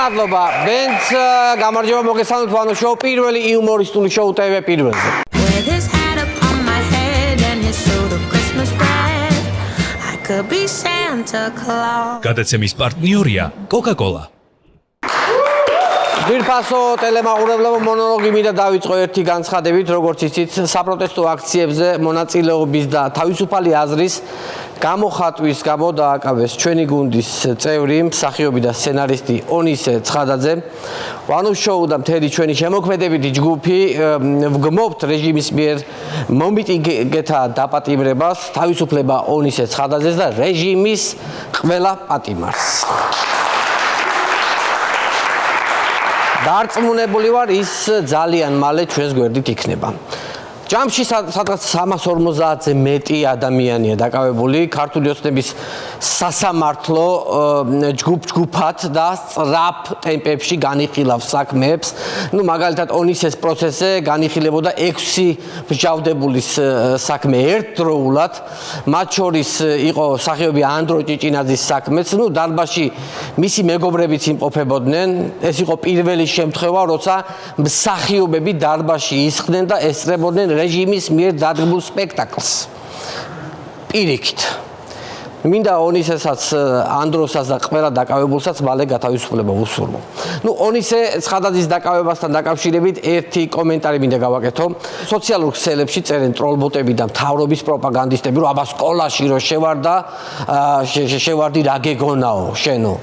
მადლობა. ბენც გამარჯობა მოგესალმებით ვანო შოუ პირველი იუმორისტული შოუ TV პირველზე. With his hat upon my head and his suit of Christmas red, I could be Santa Claus. გადაცემის პარტნიორია Coca-Cola. ძვირფასო ტელემაყურებლებო მონოლოგი მინდა დავიწყო ერთი განცხადებით, როგორც იცით, საპროტესტო აქციებზე მონაწილეობის და თავისუფალი აზრის გამოხატვის გამო დააკავეს ჩვენი გუნდის წევრი, მსახიობი და სცენარისტი ონისე ცხადაძე. ვანოს შოუ და მთელი ჩვენი შემოქმედებითი ჯგუფი ვგმობთ რეჟიმის მიერ მომიტინგეთა დაპატიმრებას, თავისუფლება ონისე ცხადაძეს და რეჟიმის ყველა პატიმარს. დარწმუნებული ვარ, ის ძალიან მალე ჩვენს გვერდით იქნება. ჯამში სადღაც 350-ზე მეტი ადამიანია დაკავებული ქართული ოცნების სასამართლო ჯგუფ-ჯგუფად და სწრაფ ტემპებში განიხილავს საქმეებს. მაგალითად, ონისეს პროცესზე განიხილებოდა 6 მსჯავრდებულის საქმე ერთდროულად. მათ შორის იყო მსახიობი ანდრო ჭიჭინაძის საქმეც. დარბაზში მისი მეგობრებიც იმყოფებოდნენ. ეს იყო პირველი შემთხვევა, როცა მსახიობები დარბაზში ისხდნენ და ესწრებოდნენ რეჟიმის მიერ დადგმულ სპექტაკლს. პირიქით. მინდა ონისესაც, ანდროსაც და ყველა დაკავებულსაც მალე გათავისუფლება უსურვო. ონისე ცხადაძის დაკავებასთან დაკავშირებით ერთი კომენტარი მინდა გავაკეთო. სოციალურ ქსელებში წერენ ტროლბოტები და მთავრობის პროპაგანდისტები, რომ აბა სკოლაში რო შევარდი რა გეგონაო, შენო.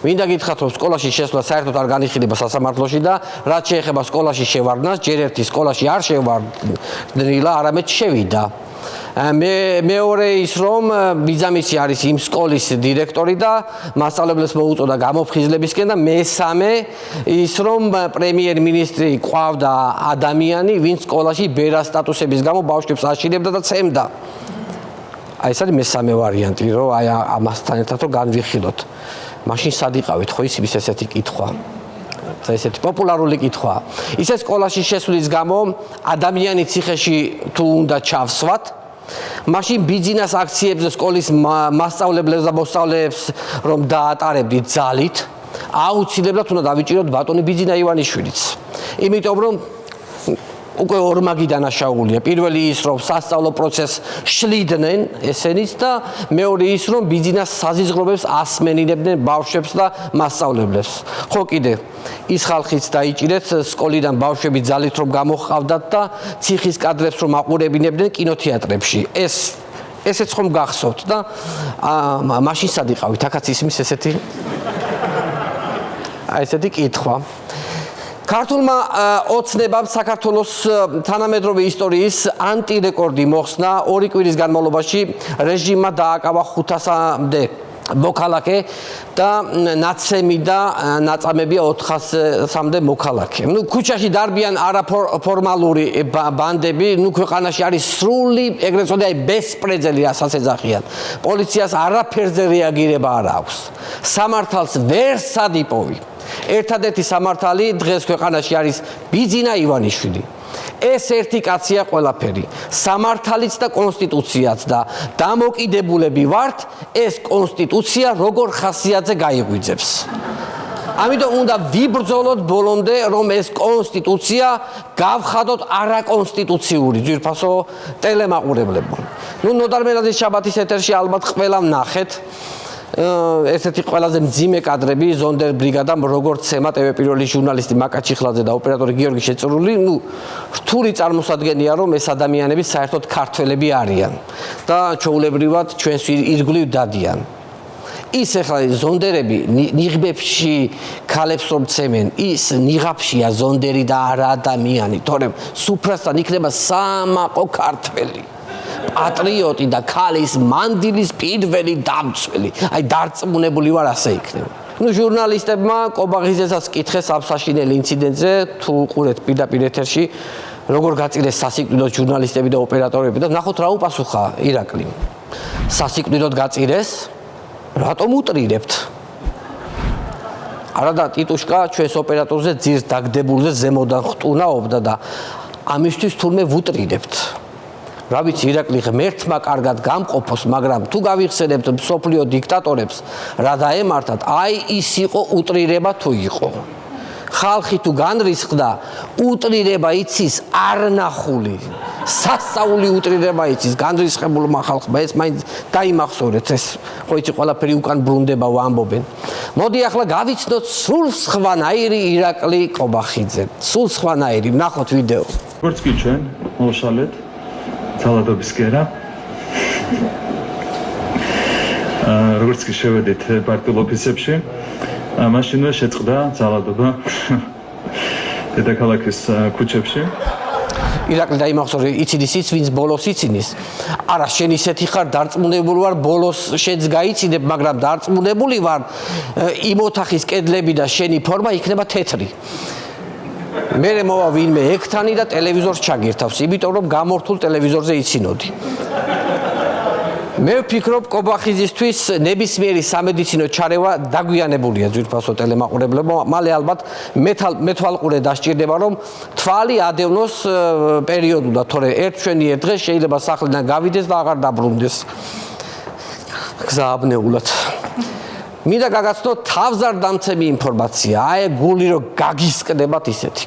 მინდა გითხრათ, რომ სკოლაში შესვლა საერთოდ არ განიხილება სასამართლოში და რაც შეეხება სკოლაში შევარდნას, ჯერ ერთი სკოლაში არ შევარდნილა, არამედ შევიდა. მეორე ის რომ ბიძამისი არის იმ სკოლის დირექტორი და მასწავლებლებს მოუწოდა გამოფხიზლებისკენ და მესამე ის რომ პრემიერ-მინისტრი ყავდა ადამიანი, ვინც სკოლაში ბერას სტატუსების გამო ბავშვებს აშინებდა და ცემდა. ეს არის მესამე ვარიანტი, რომ ამასთან ერთად რომ განვიხილოთ. მაშინ სად იყავით ხო ის ესეთი კითხვა? ესეთი პოპულარული კითხვა. ისე სკოლაში შესვლის გამო ადამიანი ციხეში თუ უნდა ჩავსვათ, მაშინ ბიძინას აქციებზე სკოლის მასწავლებლებს და მოსწავლეებს რომ დაატარებდით ძალით, აუცილებლად უნდა დავიჭიროთ ბატონი ბიძინა ივანიშვილიც. იმიტომ რომ უკვე ორმაგი დანაშაულია. პირველი ის რომ სასწავლო პროცესს შლიდნენ ესენიც და მეორე ის რომ ბიძინას საზიზღრობებს ასმენინებდნენ ბავშვებს და მასწავლებლებს. ხო კიდე ის ხალხიც დაიჭირეთ სკოლიდან ბავშვები ძალით რომ გამოჰყავდათ და ციხის კადრებს რომ აყურებინებდნენ კინოთეატრებში. ესეც ხომ გახსოვთ და მაშინ სად იყავით? აქაც ისმის ესეთი კითხვა. ქართულმა ოცნებამ საქართველოს თანამედროვე ისტორიის ანტირეკორდი მოხსნა 2 კვირის განმავლობაში რეჟიმმა დააკავა 500-მდე მოქალაქე და ნაცემი და ნაწამებია 400-მდე მოქალაქე. ქუჩაში დარბიან არაფორმალური ბანდები, ქვეყანაში არის სრული, ეგრეთ წოდებული ბესპრეძელი, რასაც ეძახიან. პოლიციას არაფერზე რეაგირება არ აქვს. სამართალს ვერ სადიპოვი. ერთადერთი სამართალი დღეს ქვეყანაში არის ბიძინა ივანიშვილი. ეს ერთი კაცია ყველაფერი. სამართალიც და კონსტიტუციაც და დამოკიდებულები ვართ ეს კონსტიტუცია როგორ ხასიათზე გაიღვიძებს. ამიტომ უნდა ვიბრძოლოთ ბოლომდე რომ ეს კონსტიტუცია გავხადოთ არაკონსტიტუციური ძვირფასო ტელემაყურებლებო. ნოდარ მელაძის შაბათის ეთერში ალბათ ყველა ვნახეთ. ერთ-ერთი ყველაზე მძიმე კადრები ზონდერ ბრიგადამ როგორც ცემა TV პირველი ჟურნალისტი მაკა ჩიხლაძე და ოპერატორი გიორგი შეწრული, რთული წარმოსადგენია რომ ეს ადამიანები საერთოდ ქართველები არიან და ჩვეულებრივად ჩვენს ირგვლივ დადიან. ის ახლა ზონდერები ნიღბებში ქალებს რომ ცემენ, ის ნიღაბშია ზონდერი და არა ადამიანი, თორემ სუფრასთან იქნება სამაყო ქართველი. პატრიოტი და ქალის მანდილის პირველი დამცველი. დარწმუნებული ვარ ასე იქნება. ჟურნალისტებმა კობაღიზესაც კითხეს ამ საშინელ ინციდენტზე, თუ უყურეთ პირდაპირ ეთერში, როგორ გაწირეს სასიკვდილოდ ჟურნალისტები და ოპერატორები და ნახოთ რა უპასუხა ირაკლი. სასიკვდილოდ გაწირეს, რატომ უტრირებთ? არა და ტიტუშკა ჩვენს ოპერატორზე ძირს დაგდებულზე ზემოდან ხტუნაობდა და ამისთვის თურმე ვუტრირებთ. რა ვიცი ირაკლი ღმერთმა კარგად გამყოფოს, მაგრამ თუ გავიხსენებთ მსოფლიო დიქტატორებს, რა დაემართათ, აი ის იყო უტრირება თუ იყო. ხალხი თუ განრისხდა, უტრირება იცის არნახული, სასწაული უტრირება იცის განრისხებულმა ხალხმა, ეს მაინც დაიმახსოვრეთ, ეს ხო იცი ყველაფერი უკან ბრუნდება ვამბობენ. მოდი ახლა გავიცნოთ სულ სხვანაირი ირაკლი კობახიძე. სულ სხვანაირი, ვნახოთ ვიდეო. როგორც კი ჩვენ მოვშალეთ ძალადობის გერა. როგორც კი შევედით პარტიულ ოფისებში, მაშინვე შეწყდა ძალადობა დედაქალაქის ქუჩებში. ირაკლი დაიმახსოვრე, იცინი ის ვინც ბოლოს იცინის. არა, შენ ისეთი ხარ, დარწმუნებული ვარ, ბოლოს შენც გაიცინებ, მაგრამ დარწმუნებული ვარ, იმ ოთახის კედლები და შენი ფორმა იქნება თეთრი. მე მოვა ვინმე ექთანი და ტელევიზორს ჩაგირთავს, იმიტომ რომ გამორთულ ტელევიზორზე იცინოდი. მე ვფიქრობ, კობახიძისთვის ნებისმიერი სამედიცინო ჩარევა დაგვიანებულია ძვირფასო ტელემაყურებლებო, მალე ალბათ მეთვალყურე დასჭირდება, რომ თვალი ადევნოს პერიოდულად, თორე ერთ დღეს შეიძლება სახლიდან გავიდეს და აღარ დაბრუნდეს. გზააბნეულად. მინდა გაგაცნოთ თავზარდამცემი ინფორმაცია, აი გული რომ გაგისკდებათ ისეთი.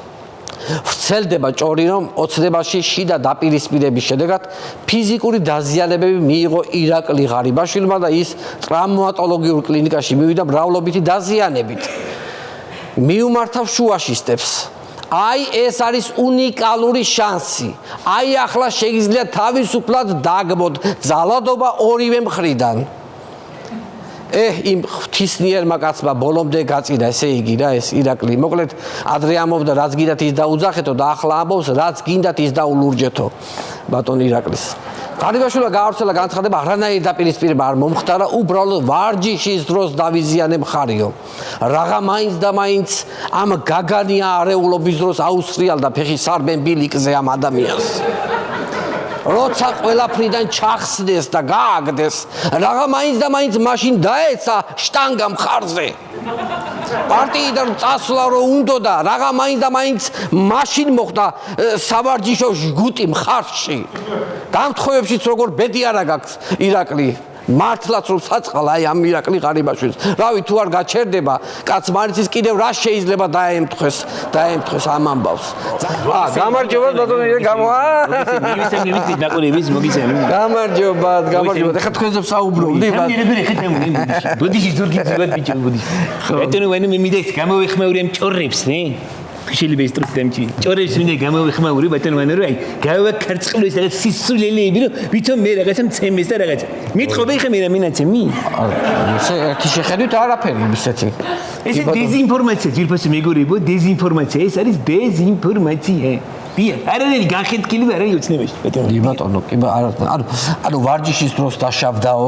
ვრცელდება ჭორი, რომ ოცნებაში შიდა დაპირისპირების შედეგად ფიზიკური დაზიანებები მიიღო ირაკლი ღარიბაშვილმა და ის ტრაუმატოლოგიურ კლინიკაში მივიდა მრავლობითი დაზიანებით. მიუმართავ შუაშისტებს. აი ეს არის უნიკალური შანსი. აი ახლა შეგიძლია თავისუფლად დაგმოთ ძალადობა ორივე მხრიდან. იმ ღვთისნიერმა კაცმა ბოლომდე გაწირა, ესე იგი რა ეს ირაკლი. მოკლედ ადრე ამბობდა რაც გინდათ ის დაუძახეთო და ახლა ამბობს რაც გინდათ ის დაულურჯეთო ბატონ ირაკლის. ღარიბაშვილმა გაავრცელა განცხადება, არანაირი დაპირისპირება არ მომხდარა, უბრალოდ ვარჯიშის დროს დავიზიანე მხარიო. რაღა მაინც და მაინც ამ გაგანია არეულობის დროს აუსრიალდა ფეხი სარბენ ბილიკზე ამ ადამიანს. როცა ყველაფრიდან ჩახსდეს და გააგდეს, რაღა მაინც და მაინც მაშინ დაეცა შტანგა მხარზე. პარტიიდან წასვლა რო უნდოდა, რაღა მაინც და მაინც მაშინ მოხდა სავარჯიშო ჟგუტი მხარში. დამთხოვებშიც როგორ ბედი არა გაქვს ირაკლი. მართლაც რომ საწყალა აი ამ ირაკლი ღარიბაშვილს. რავი თუ არ გაჩერდება, კაც მარიცის კიდევ რა შეიძლება დაემთხეს ამ ამბავს. გამარჯობა ბატონო გამარჯობა. ეხლა თქვენზე საუბრობდი შეიძლება ის ტრუქი დამჭი. ჭორებს მინდა გამოვიხმაური ბატონო მანო რომ აი გავაქარწყლოს რაღაც სისულელეები რომ ვითომ მე რაღაცა მცემეს და რაღაცა. მითხობე ხე მე რა მინაცემი? ესე ერთი შეხედვით არაფერი ისეთი. ეს დეზინფორმაცია ძირფასი მეგობრებო, დეზინფორმაცია, ეს არის დეზინფორმაცია. ბია, არანაირი განხეთქილი არ არის ოცნებაში. ბატონო, კი ანუ ვარჯიშის დროს დაშავდაო,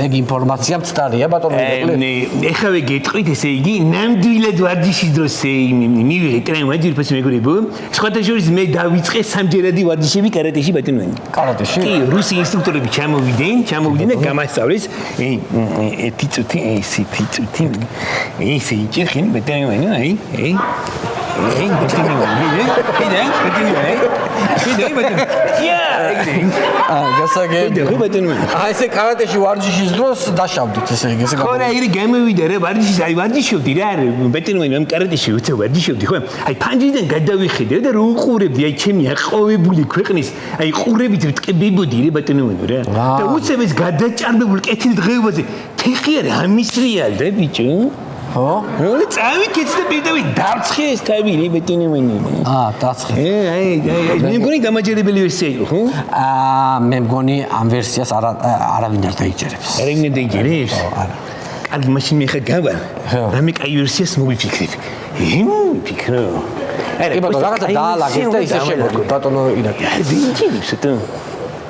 ეგ ინფორმაცია მცდარია ბატონო. ეხავე გეტყვით, ესე იგი, ნამდვილად ვარჯიშის დროს მივიღე ტრაუმა ძირფასი მეგობრებო. სხვათა შორის მე დავიწყე სამჯერადი ვარჯიშები კარატეში ბატონო. კარატეში? კი, რუსი ინსტრუქტორები ჩამოვიდნენ და გამასწავლეს. ერთი წუთი, ესეთი წუთი. ესე იჭიხინ ბატონო, აი. ესე კარატეში ვარჯიშის დროს დაშავდით ესე იგი ესე ხო რა ერი გამოვიდა რა ვარჯიშობდი რა ბეტონოვანი ამ კარატეში უცებ ვარჯიშობდი ხო აი ფანჯიდან გადავიხედე და რო უყურებდი აი ჩემი აყოვებული ქვეყნის აი ყურებით ვტკბებოდი რა ბეტონოვანი რა და უცებ ეს გადაჭარბებულ კეთილდღეობაზე ფეხი არ ამისრიალდა ბიჭო ხო? წავიქეც და პირდაპირ დავცხე ეს თავი ბეტონოვანი. დაცხე. მე მგონი დამაჯერებელი ვერსია იყო, ხო? მე მგონი ამ ვერსიას არავინ არ დაიჯერებს. არავინ არ დაიჯერებს? არა. კარგი, მაშინ მე ხა გავა. რამე კაი ვერსიას მოვიფიქრებ. ვიფიქრო. კი ბატონო, რაღაცა დაალაგეთ და ისე შემოგვი ბატონო ირაკლი. დიჯერებს თუ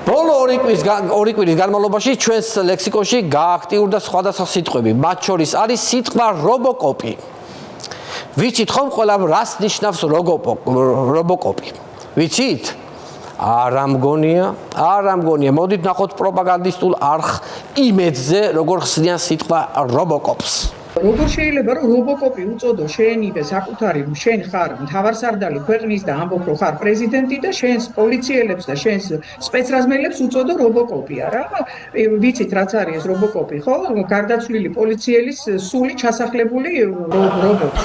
ბოლო ორი კვირის განმავლობაში ჩვენს ლექსიკონში გააქტიურდა სხვადასხვა სიტყვები. მათ შორის არის სიტყვა რობოკოპი. ვიცით ხომ ყველა რას ნიშნავს რობოკოპი? ვიცით? არა მგონია. მოდით ნახოთ პროპაგანდისტულ არხ იმედზე, როგორ ხსნიან სიტყვა რობოკოპს. როგორ შეიძლება რომ რობოკოპი უწოდო შენივე საკუთარი შენ ხარ მთავარსარდალი ქვეყნის და ამბობ რომ ხარ პრეზიდენტი და შენს პოლიციელებს და შენს სპეცრაზმელებს უწოდო რობოკოპი არა ვიცით რაც არის ეს რობოკოპი ხო გარდაცვლილი პოლიციელის სული ჩასახლებული რობოტი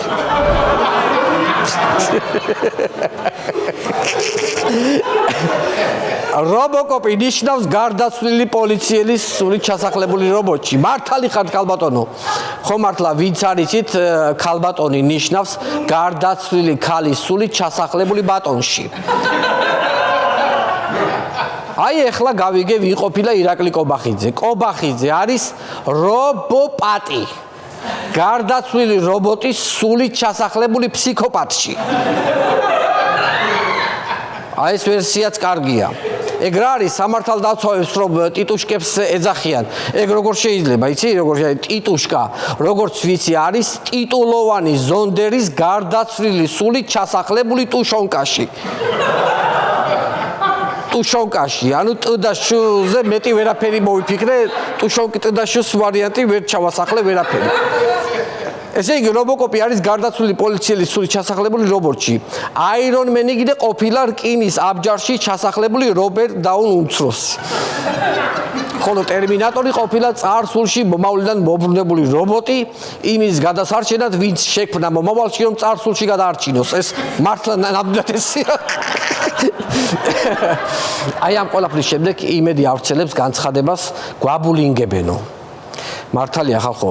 რობოკოპი ნიშნავს გარდაცვლილი პოლიციელის სული ჩასახლებული რობოტი. მართალი ხართ ქალბატონო. ხო მართლა ვინც არიცით ქალბატონი ნიშნავს გარდაცვლილი ქალის სული ჩასახლებული ბატონში. აი ეხლა გავიგე ვინ ყოფილა ირაკლი კობახიძე. კობახიძე არის რობოპატი. გარდაცვლილი რობოტის სული ჩასახლებული ფსიქოპათში. აი ეს ვერსიაც კარგია. ეგ რა არის სამართალდაცვებს რომ ტიტუშკებს ეძახიან. ეგ როგორ შეიძლება, იცი, როგორ ტიტუშკა, როგორც ვიცი, არის ტიტულოვანი ზონდერის გარდაცვლილი სული ჩასახლებული ტუშონკაში. ტუშონკაში, ანუ ტ და შ-ზე მეტი ვერაფერი მოვიფიქრე, ტუშონკი ტ და შ-ს ვარიანტი ვერ ჩავასახლე ვერაფერი. ესე იგი რობოკოპი არის გარდაცვლილი პოლიციელის სული ჩასახლებული რობოტში. აირონმენი კიდე ყოფილა რკინის აბჯარში ჩასახლებული რობერტ დაუნ უმცროსი. ხოლო ტერმინატორი ყოფილა წარსულში მომავლიდან მობრუნებული რობოტი იმის გადასარჩენად, ვინც შექმნა მომავალში რომ წარსულში გადაარჩინოს. ეს მართლა ნამდვილად ესია. აი ამ ყველაფრის შემდეგ იმედი ავრცელებს განცხადებას გვაბულინგებენო. მართალია ხალხო,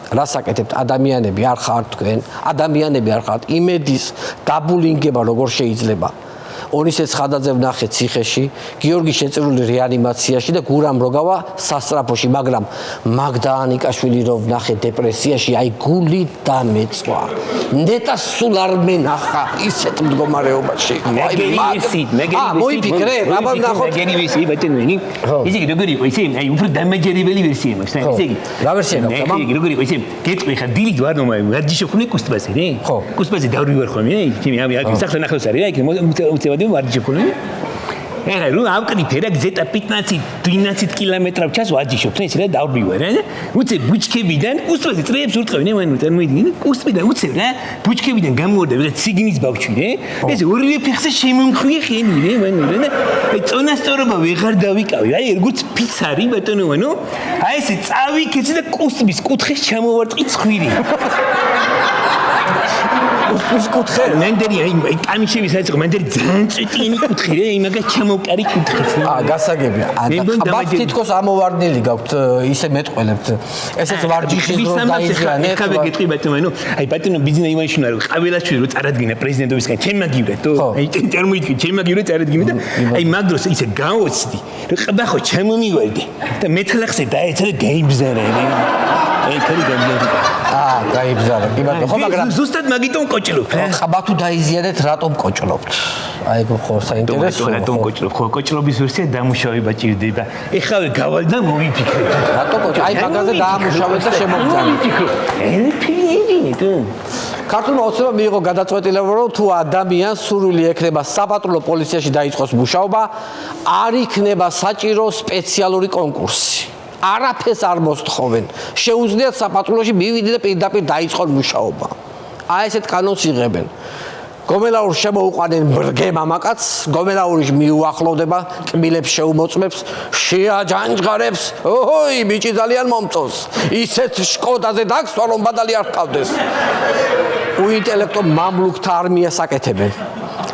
რასაკეთებთ ადამიანები არ ხართ თქვენ, ადამიანები არ ხართ, იმედის დაბულინგება როგორ შეიძლება. ონისეც ხადაძე ვნახე ციხეში, გიორგი შეწირული რეანიმაციაში და გურამ როგავა სასწრაფოში, მაგრამ მაგდა ანიკაშვილი რო ვნახე დეპრესიაში, აი გული დამეწვა. ნეტა სულ არ მენახა ისეთ მდგომარეობაში. მოიფიქრე, აბა ვნახოთ. ვისი ბატონი? ისე იგი როგორი იყო, ისე აი უფრო დამაჯერებელი ვერსია მაქვს, ისე იგი. რა ვერსია გაქვს, აბა? ისე იგი როგორი იყო, ისე გეტყვი ხა დილით ვარ ნომა, ვარჯიშობხნე კუსტბაზე, ე? ხო. კუსტბაზე დავრივარ ხოლმე, ე? ჩემი აი სახლა ნახოს არის, აი უცებად ვარჯიშობხნე. ეხლა რომ ავკრიფე რა გზეტა 15-12 კილომეტრ/ჩას ვარჯიშობ, ეს რა დავრივარ, ე? უცებ ბუჩქებიდან კუსტბაზე წრეებს ურტყევენ, მან წარმოიდგინე, კუსტბიდან უცებ რა, ბუჩქებიდან გამოვარდა და ციგნის ბავშვი, ე? ეს ორივე ფეხზე შემომხვიე ხენი, ე? მან რა, აი წონასწორობა ვეღარ დავიკავი, აი როგორც ფიცარი ბატონო, აი ესე წავიქეცი და კუსტბის კუთხეს ჩამოვარტყი ცხვირი. კუსტბის კუთხე? მანდერი აი კამიშები სადაც იყო, მანდერი ძალიან წვეტიანი კუთხე რა, იმაგა ჩამოვკარი კუთხეს. გასაგებია. აბა თითქოს ამოვარდნილი გაქვთ, ისე მეტყველებთ. ესეც ვარჯიშის დრო დაიზიანეთ. ეხლა გეტყვი ბატონო, აი ბატონო ბიზნა იმაშინა რომ ყაველაშვილი რო წარადგინა პრეზიდენტობისგან, ჩემ მაგივრად, აი წარმოიდგინე, ჩემ მაგივრად წარადგინა და აი მაგ დროს ისე გავოცდი, რომ ყბა ხო ჩამომივარდი და მეთლახზე დაეცა და გაიბზარა. აი ქარი გამიარი. გაიბზარა. კი ბატონო, ხო მაგრამ ზუსტად მაგიტომ კოჭლობ. ყბა თუ დაიზიანეთ, რატომ კოჭლობთ? აი ხო საინტერესოა. რატომ კოჭლობ? ხო კოჭლობის ვერსია დამუშავება ჭირდება. ეხავე გავალ და მოვიფიქრე. რატო კოჭლობ? აი მაგაზე დაამუშავეთ და შემოგძანეთ. ელფინი თუ ქართულმა ოცნებამ მიიღო გადაწყვეტილება, რომ თუ ადამიანს სურვილი ექნება საპატრულო პოლიციაში დაიწყოს მუშაობა, არ იქნება საჭირო სპეციალური კონკურსი. არაფერს არ მოსთხოვენ. შეუძლიათ საპატრულოში მივიდნენ და პირდაპირ დაიწყონ მუშაობა. აი ესეთ კანონს იღებენ. გომელაურს შემოუყვანენ ბრგე მამაკაც, გომელაურის მიუახლოვდება, კბილებს შეუმოწმებს, შეაჯანჯღარებს. ოჰოი, ბიჭი ძალიან მომწონს. ისეთ შკოდაზე დაგსვა, რომ ბადალი არ ჰყავდეს. უინტელექტო მამლუქთა არმიას აკეთებენ.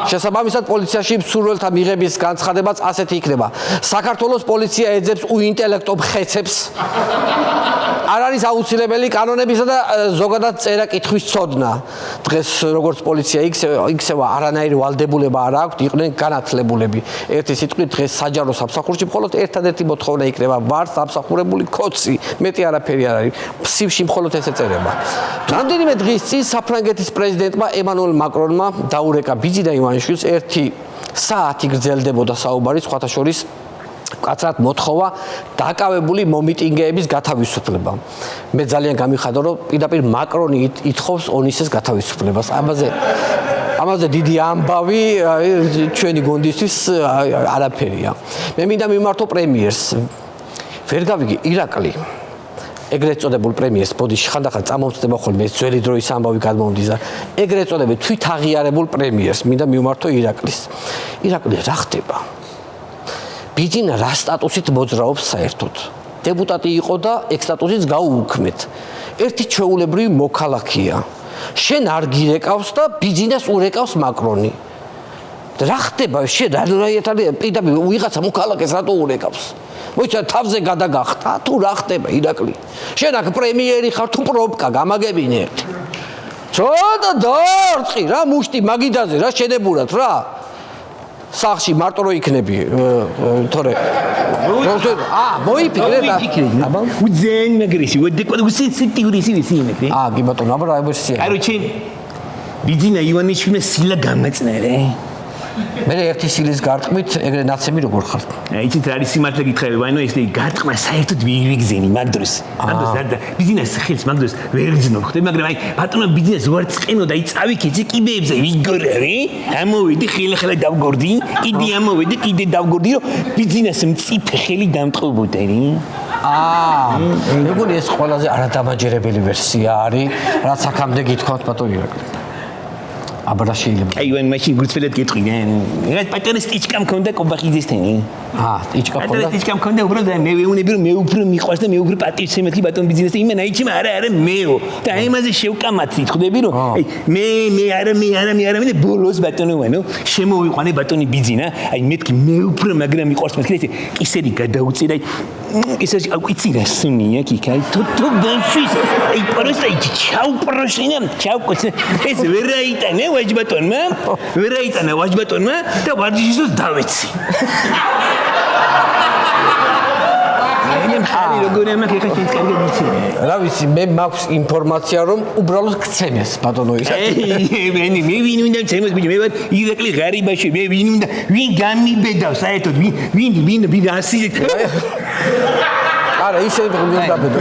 შესაბამისად პოლიციაში მსურველთა მიღების განცხადებაც ასეთი იქნება. საქართველოს პოლიცია ეძებს უინტელექტო მხეცებს. არ არის აუცილებელი კანონებისა და ზოგადად წერა-კითხვის ცოდნა. დღეს როგორც პოლიცია იქცევა არანაირი ვალდებულება არ აქვთ, იყვნენ განათლებულები. ერთი სიტყვით დღეს საჯარო სამსახურში მხოლოდ ერთადერთი მოთხოვნა იქნება ვარ სამსახურებული კოცი. მეტი არაფერი არ არის. სივში მხოლოდ ეს ეწერება. რამდენიმე დღის წინ საფრანგეთის პრეზიდენტმა ემანუელ მაკრონმა დაურეკა ბიძი და ივანიშვილს 1 საათი გრძელდებოდა საუბარი სხვათა შორის კაცრად მოთხოვა დაკავებული მომიტინგეების გათავისუფლება. მე ძალიან გამიხადო, რომ პირდაპირ მაკრონი ითხოვს ონისეს გათავისუფლებას. ამაზე დიდი ამბავი ჩვენი გონდისთვის არაფერია. მე მინდა მიმართო პრემიერს. ვერ გავიგე ირაკლი. ეგრეთ წოდებულ პრემიერს ბოდიში ხანდახან წამომწდება ხოლმე ეს ძველი დროის ამბავი გადმომდის და ეგრეთ წოდებულ თვით აღიარებულ პრემიერს მინდა მივმართო ირაკლის. ირაკლი რა ხდება? ბიძინა რა სტატუსით მოძრაობს საერთოდ? დეპუტატი იყო და ეგ სტატუსიც გაუუქმეთ. ერთი ჩვეულებრივი მოქალაქეა. შენ არ გირეკავს და ბიძინას ურეკავს მაკრონი. რა ხდება? შენ პირდაპირ ვიღაცა მოქალაქეს რატო ურეკავს? მოიცა თავზე გადაგახტა თუ რა ხდება ირაკლი? შენ აქ პრემიერი ხარ თუ პროპკა გამაგებინე ერთი. ცოტა დაარწი რა მუშტი მაგიდაზე რა შედებურად რა. სახში მარტო რო იქნები თორე მოიფიქრე და აბა უძენ მაგრესი ვედეკო სენსიტიური სინი კი ბატონო აბა რა ვერსია კაროჩი ბიძინა ივანიშვილმა სილა გამაწნერე მე ერთი სილის გარტყმით ეგრე ნაცემი როგორ ხარ იცით რა არის სიმართლე გითხები ვაინო ეს გარტყმა საერთოდ ვიგზენი მაგ დროს და ბიძინას ხელს მაგ დროს ვერ გძნობ ხდები მაგრამ აი ბატონო ბიძინას ვარ წყენო და იწავიქეცი კიბეებზე ვიგორე ამოვიდი ხელახლა დავგორდი კიდე ამოვიდი კიდე დავგორდი რომ ბიძინას მწიფე ხელი დამტყობოდა მეგონი ეს ყველაზე არადამაჯერებელი ვერსია არის რაც აქამდე გითხოვთ ბატონო ირაკლი აბა რა შეიძლება აი ვენ მაშინ გულწრფელად გეტყვი რა პატარა სტიჩკა მქონდა კობახიძესთან სტიჩკა მქონდა სტიჩკა მქონდა უბრალოდ მე ვეუბნები რომ მე უფრო მიყვარს და მე უფრო პატივცემეთი ბატონ ბიზნესთან იმენ აიჩიმა არა მეო და აი მასე შევკამათით ხვდები რომ აი მე არა მე ბოლოს ბატონო ვანო შემოვიყვანე ბატონი ბიზნა აი მეთქი მე უფრო მაგრამ მიყვარს მეთქი ესე ისეთი გადაუწირა ისე აკვიცი რა სუნია კიკაი თუ ბენშის აი პროსტა ჩაუ პროშინა ჩაუ კოცე ეს ვერაიტანე ვაჯბატონმა და ვარჯიშს დავეცი რა ვიცი მე მაქვს ინფორმაცია რომ უბრალოდ გცემეს ბატონო ისა მე ვინ უნდა გცემოს ბიჭი მე ვარ ირაკლი ღარიბაში მე ვინ უნდა ვინ გამიბედავს საერთოდ ვინ ასიზეთ არა ისე გუნდაბედო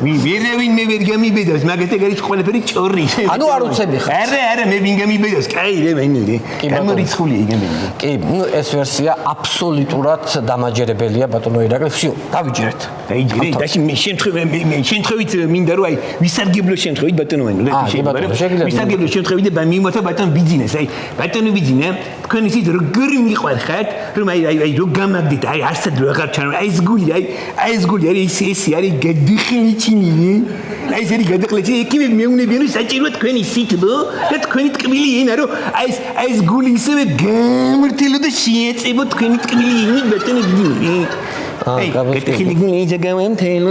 ვინ მე ვერ გამიბედავს მაგათი გარის ყველაფერი ჭორი ანუ არ უცები ხარ არა მე ვინ გამიბედავს კაი მე გამორიცხული იგებინე კი ეს ვერსია აბსოლუტურად დამაჯერებელია ბატონო ირაკლი всё დავიჯერეთ დაიჯერე დაში მე შემთხვევით მინდა რომ აი ვისარგებლო შემთხვევით ბატონო ვისარგებლო შემთხვევით და მიმოთა ბატონ ბიძინას აი ბატონო ბიძინა თქვენ ისიც როგორი მიყვარხართ რომ აი რო გამაგდით აი არსად რო აღარ ჩანო აი ეს გული არის ეს არის გადახლიჩინი აი ეს არის გადახლიჩინი ეკივე მეუნებიან რომ საჭიროა თქვენი სიტბო და თქვენი ტკბილი ენა რომ აი ეს გული ისევე გამრთელო და შეეწებო თქვენი ტკბილი ენა ბატონო ბიძინა აი გადახილი გული ჯაგამთელო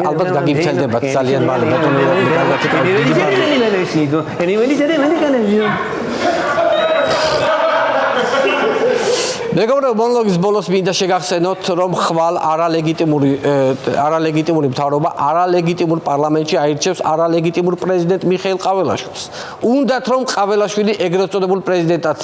ალბათ გაგიფცელდებათ ძალიან მალე ბატონო მეგობრებო მონოლოგის ბოლოს მინდა შეგახსენოთ რომ ხვალ არალეგიტიმური მთავრობა არალეგიტიმურ პარლამენტში აირჩევს არალეგიტიმურ პრეზიდენტ მიხეილ ყაველაშვილს. უნდათ რომ ყაველაშვილი ეგრეთ წოდებულ პრეზიდენტად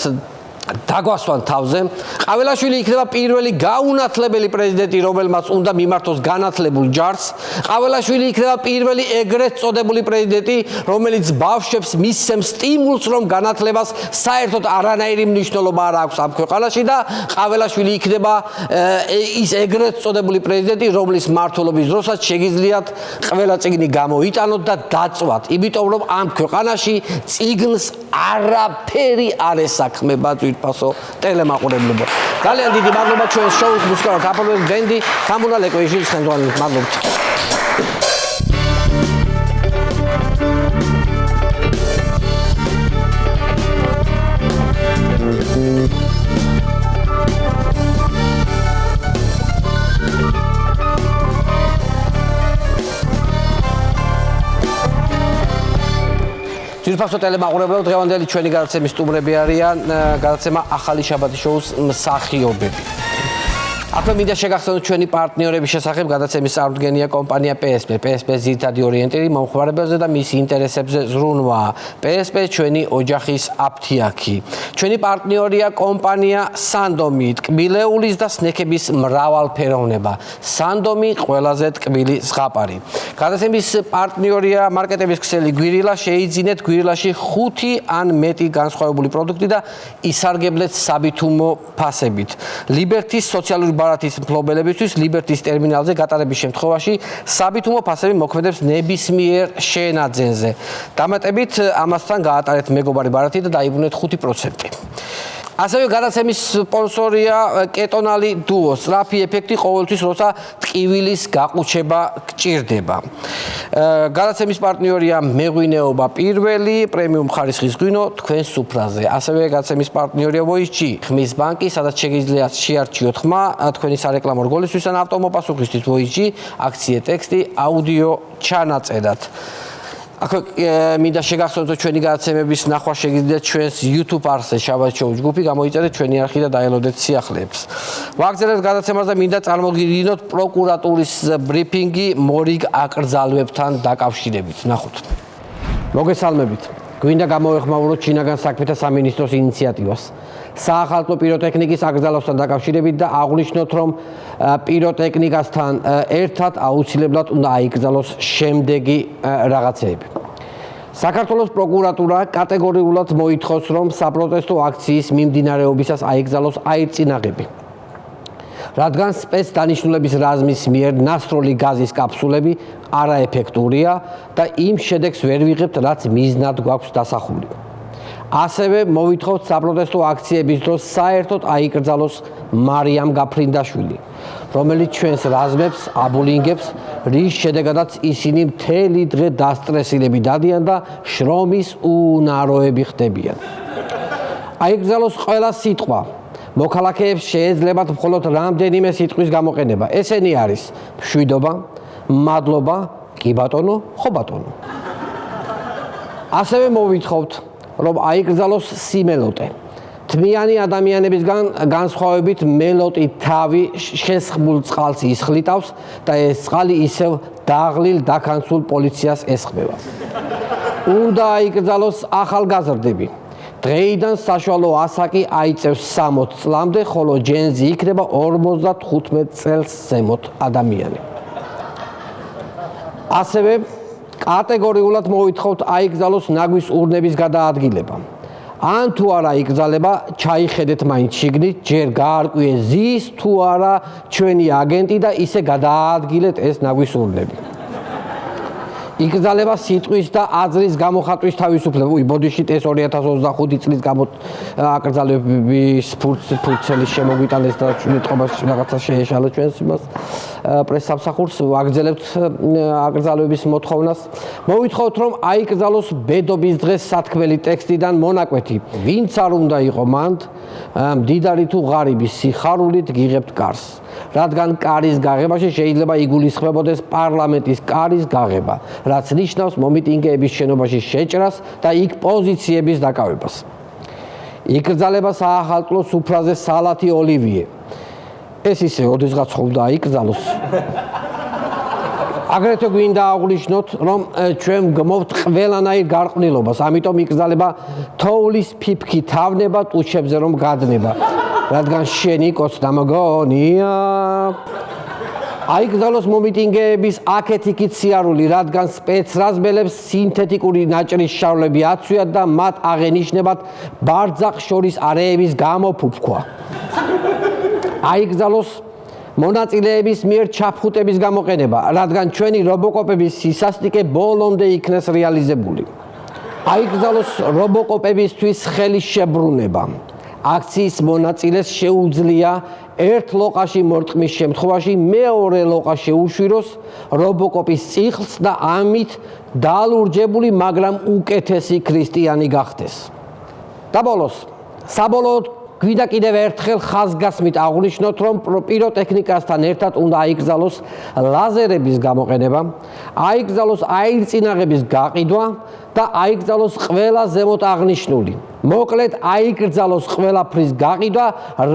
დაგვასვან თავზე. ყაველაშვილი იქნება პირველი გაუნათლებელი პრეზიდენტი, რომელმაც უნდა მიმართოს განათლებულ ჯარს. ყაველაშვილი იქნება პირველი ეგრეთ წოდებული პრეზიდენტი, რომელიც ბავშვებს მისცემს სტიმულს, რომ განათლებას საერთოდ არანაირი მნიშვნელობა არ აქვს ამ ქვეყანაში და ყაველაშვილი იქნება ის ეგრეთ წოდებული პრეზიდენტი, რომლის მმართველობის დროსაც შეგიძლიათ ყველა წიგნი გამოიტანოთ და დაწვათ, იმიტომ რომ ამ ქვეყანაში წიგნს არაფერი არ ესაქმება ფასო ტელემაყურებლებო. ძალიან დიდი მადლობა ჩვენს შოუს მუსიკალურ აპოლოს ბენდი, თამუნა ლეკვეიშვილის ხელმძღვანელს მადლობთ. ძირფასო ტელემაყურებლებო დღევანდელი ჩვენი გადაცემის სტუმრები არიან გადაცემა ახალი შაბათის შოუს მსახიობები. აქვე მინდა შეგახსენოთ ჩვენი პარტნიორების შესახებ გადაცემის წარმოდგენია კომპანია PSP. PSP-ს ძირითადი ორიენტირი მომხმარებელზე და მის ინტერესებზე ზრუნვაა. PSP ჩვენი ოჯახის აფთიაქი. ჩვენი პარტნიორია კომპანია Sandomi, ტკბილეულის და სნექების მრავალფეროვნება. Sandomi ყველაზე ტკბილი ზღაპარი. გადაცემის პარტნიორია მარკეტების ქსელი გვირილა, შეიძინეთ გვირილაში 5 ან მეტი განსხვავებული პროდუქტი და ისარგებლეთ საბითუმო ფასებით. Liberty სოციალური ბარათის მფლობელებისთვის ლიბერტის ტერმინალზე გატარების შემთხვევაში საბითუმო ფასები მოქმედებს ნებისმიერ შენაძენზე. დამატებით ამასთან გაატარეთ მეგობარი ბარათი და დაიბრუნეთ 5%. ასევე გადაცემის სპონსორია კეტონალი დუო. სწრაფი ეფექტი ყოველთვის, როცა ტკივილის გაყუჩება გჭირდება. გადაცემის პარტნიორია მეღვინეობა პირველი, პრემიუმ ხარისხის ღვინო თქვენ სუფრაზე. ასევე გადაცემის პარტნიორია Voice-G, ხმის ბანკი, სადაც შეგიძლიათ შეარჩიოთ ხმა თქვენი სარეკლამო რგოლისთვის ან ავტომობილსუხისთვის Voice-G, აქციე ტექსტი, აუდიო ჩანაწერად. Აქ მინდა შეგახსოვოთ, რომ ჩვენი გადაცემების ნახვა შეგიძლიათ ჩვენს YouTube არხზე შაბათ შოუ ჯგუფი, გამოიწერეთ ჩვენი არხი და დაელოდეთ სიახლეებს. ვაგრძელებთ გადაცემას და მინდა წარმოგიდგინოთ პროკურატურის ბრიფინგი მორიგ აკრძალვებთან დაკავშირებით. ნახოთ. მოგესალმებით. გვინდა გამოეხმაუროთ შინაგან საქმეთა სამინისტროს ინიციატივას. საახალწლო პიროტექნიკის აკრძალვასთან დაკავშირებით და აღვნიშნოთ, რომ პიროტექნიკასთან ერთად აუცილებლად უნდა აიკრძალოს შემდეგი რაღაცეები. საქართველოს პროკურატურა კატეგორიულად მოითხოვს, რომ საპროტესტო აქციის მიმდინარეობისას აიკრძალოს აირწინაღები. რადგან სპეცდანიშნულების რაზმის მიერ ნასროლი გაზის კაფსულები არაეფექტურია და იმ შედეგს ვერ ვიღებთ, რაც მიზნად გვაქვს დასახული. ასევე მოვითხოვთ საპროტესტო აქციების დროს საერთოდ აიკრძალოს მარიამ გაფრინდაშვილი, რომელიც ჩვენს რაზმებს აბულინგებს, რის შედეგადაც ისინი მთელი დღე დასტრესილები დადიან და შრომის უნაროები ხდებიან. აიკრძალოს ყველა სიტყვა. მოქალაქეებს შეეძლებათ მხოლოდ რამდენიმე სიტყვის გამოყენება. ესენი არის მშვიდობა, მადლობა, კი ბატონო, ხო ბატონო. ასევე მოვითხოვთ, რომ აიკრძალოს სიმელოტე. თმიანი ადამიანებისგან განსხვავებით მელოტი თავი შესხმულ წყალს ისხლიტავს და ეს წყალი ისევ დაღლილ დაქანცულ პოლიციას ესხმება. უნდა აიკრძალოს ახალგაზრდები. დღეიდან საშუალო ასაკი აიწევს 60 წლამდე, ხოლო ჯენზი იქნება 55 წელს ზემოთ ადამიანი. ასევე კატეგორიულად მოვითხოვთ აიკრძალოს ნაგვის ურნების გადაადგილება. ან თუ არა იკრძალება, ჩაიხედეთ მაინც შიგნით, ჯერ გაარკვიეს ზის თუ არა ჩვენი აგენტი და ისე გადაადგილეთ ეს ნაგვის ურნები. იკრძალება სიტყვის და აზრის გამოხატვის თავისუფლება. ბოდიშით ეს 2025 წლის აკრძალების ფურცელი შემოგვიტანეს და ნეტყობაში რაღაცა შეეშალა ჩვენს იმას პრესსამსახურს. ვაგრძელებთ აკრძალების მოთხოვნას. მოვითხოვთ, რომ აიკრძალოს ბედობის დღეს სათქმელი ტექსტიდან მონაკვეთი. ვინც არ უნდა იყო მანდ, მდიდარი თუ ღარიბი სიხარულით გიღებთ კარს. რადგან კარის გაღებაში შეიძლება იგულისხმებოდეს პარლამენტის კარის გაღება, რაც ნიშნავს მომიტინგეების შენობაში შეჭრას და იქ პოზიციების დაკავებას. იკრძალება საახალწლო სუფრაზე სალათი ოლივიე. ეს ისე ოდესღაც ხომ აიკრძალოს. აგრეთვე გვინდა აღვნიშნოთ, რომ ჩვენ გმობთ ყველანაირ გარყვნილობას, ამიტომ იკრძალება თოვლის ფიფქი თავნება ტუჩებზე რომ გადნება. რადგან შენი კოცნა მგონია. აიკრძალოს მომიტინგეების აქეთ-იქით სიარული, რადგან სპეცრაზმელებს სინთეთიკური ნაჭრის შავლები აცვიათ და მათ აღენიშნებათ ბარძაყ შორის არეების გამოფუფქვა. აიკრძალოს მონაწილეების მიერ ჩაფხუტების გამოყენება, რადგან ჩვენი რობოკოპების სისასტიკე ბოლომდე იქნეს რეალიზებული. აიკრძალოს რობოკოპებისთვის ხელის შებრუნება. აქციის მონაწილეს შეუძლია ერთ ლოყაში მორტყმის შემთხვევაში მეორე ლოყა შეუშვიროს რობოკოპის წიხლს და ამით დალურჯებული, მაგრამ უკეთესი ქრისტიანი გახდეს. და ბოლოს, საბოლოოდ გვინდა კიდევ ერთხელ ხაზგასმით აღვნიშნოთ, რომ პიროტექნიკასთან ერთად უნდა აიკრძალოს ლაზერების გამოყენება, აიკრძალოს აირწინაღების გაყიდვა და აიკრძალოს ყველა ზემოთ აღნიშნული. მოკლედ აიკრძალოს ყველაფრის გაყიდვა,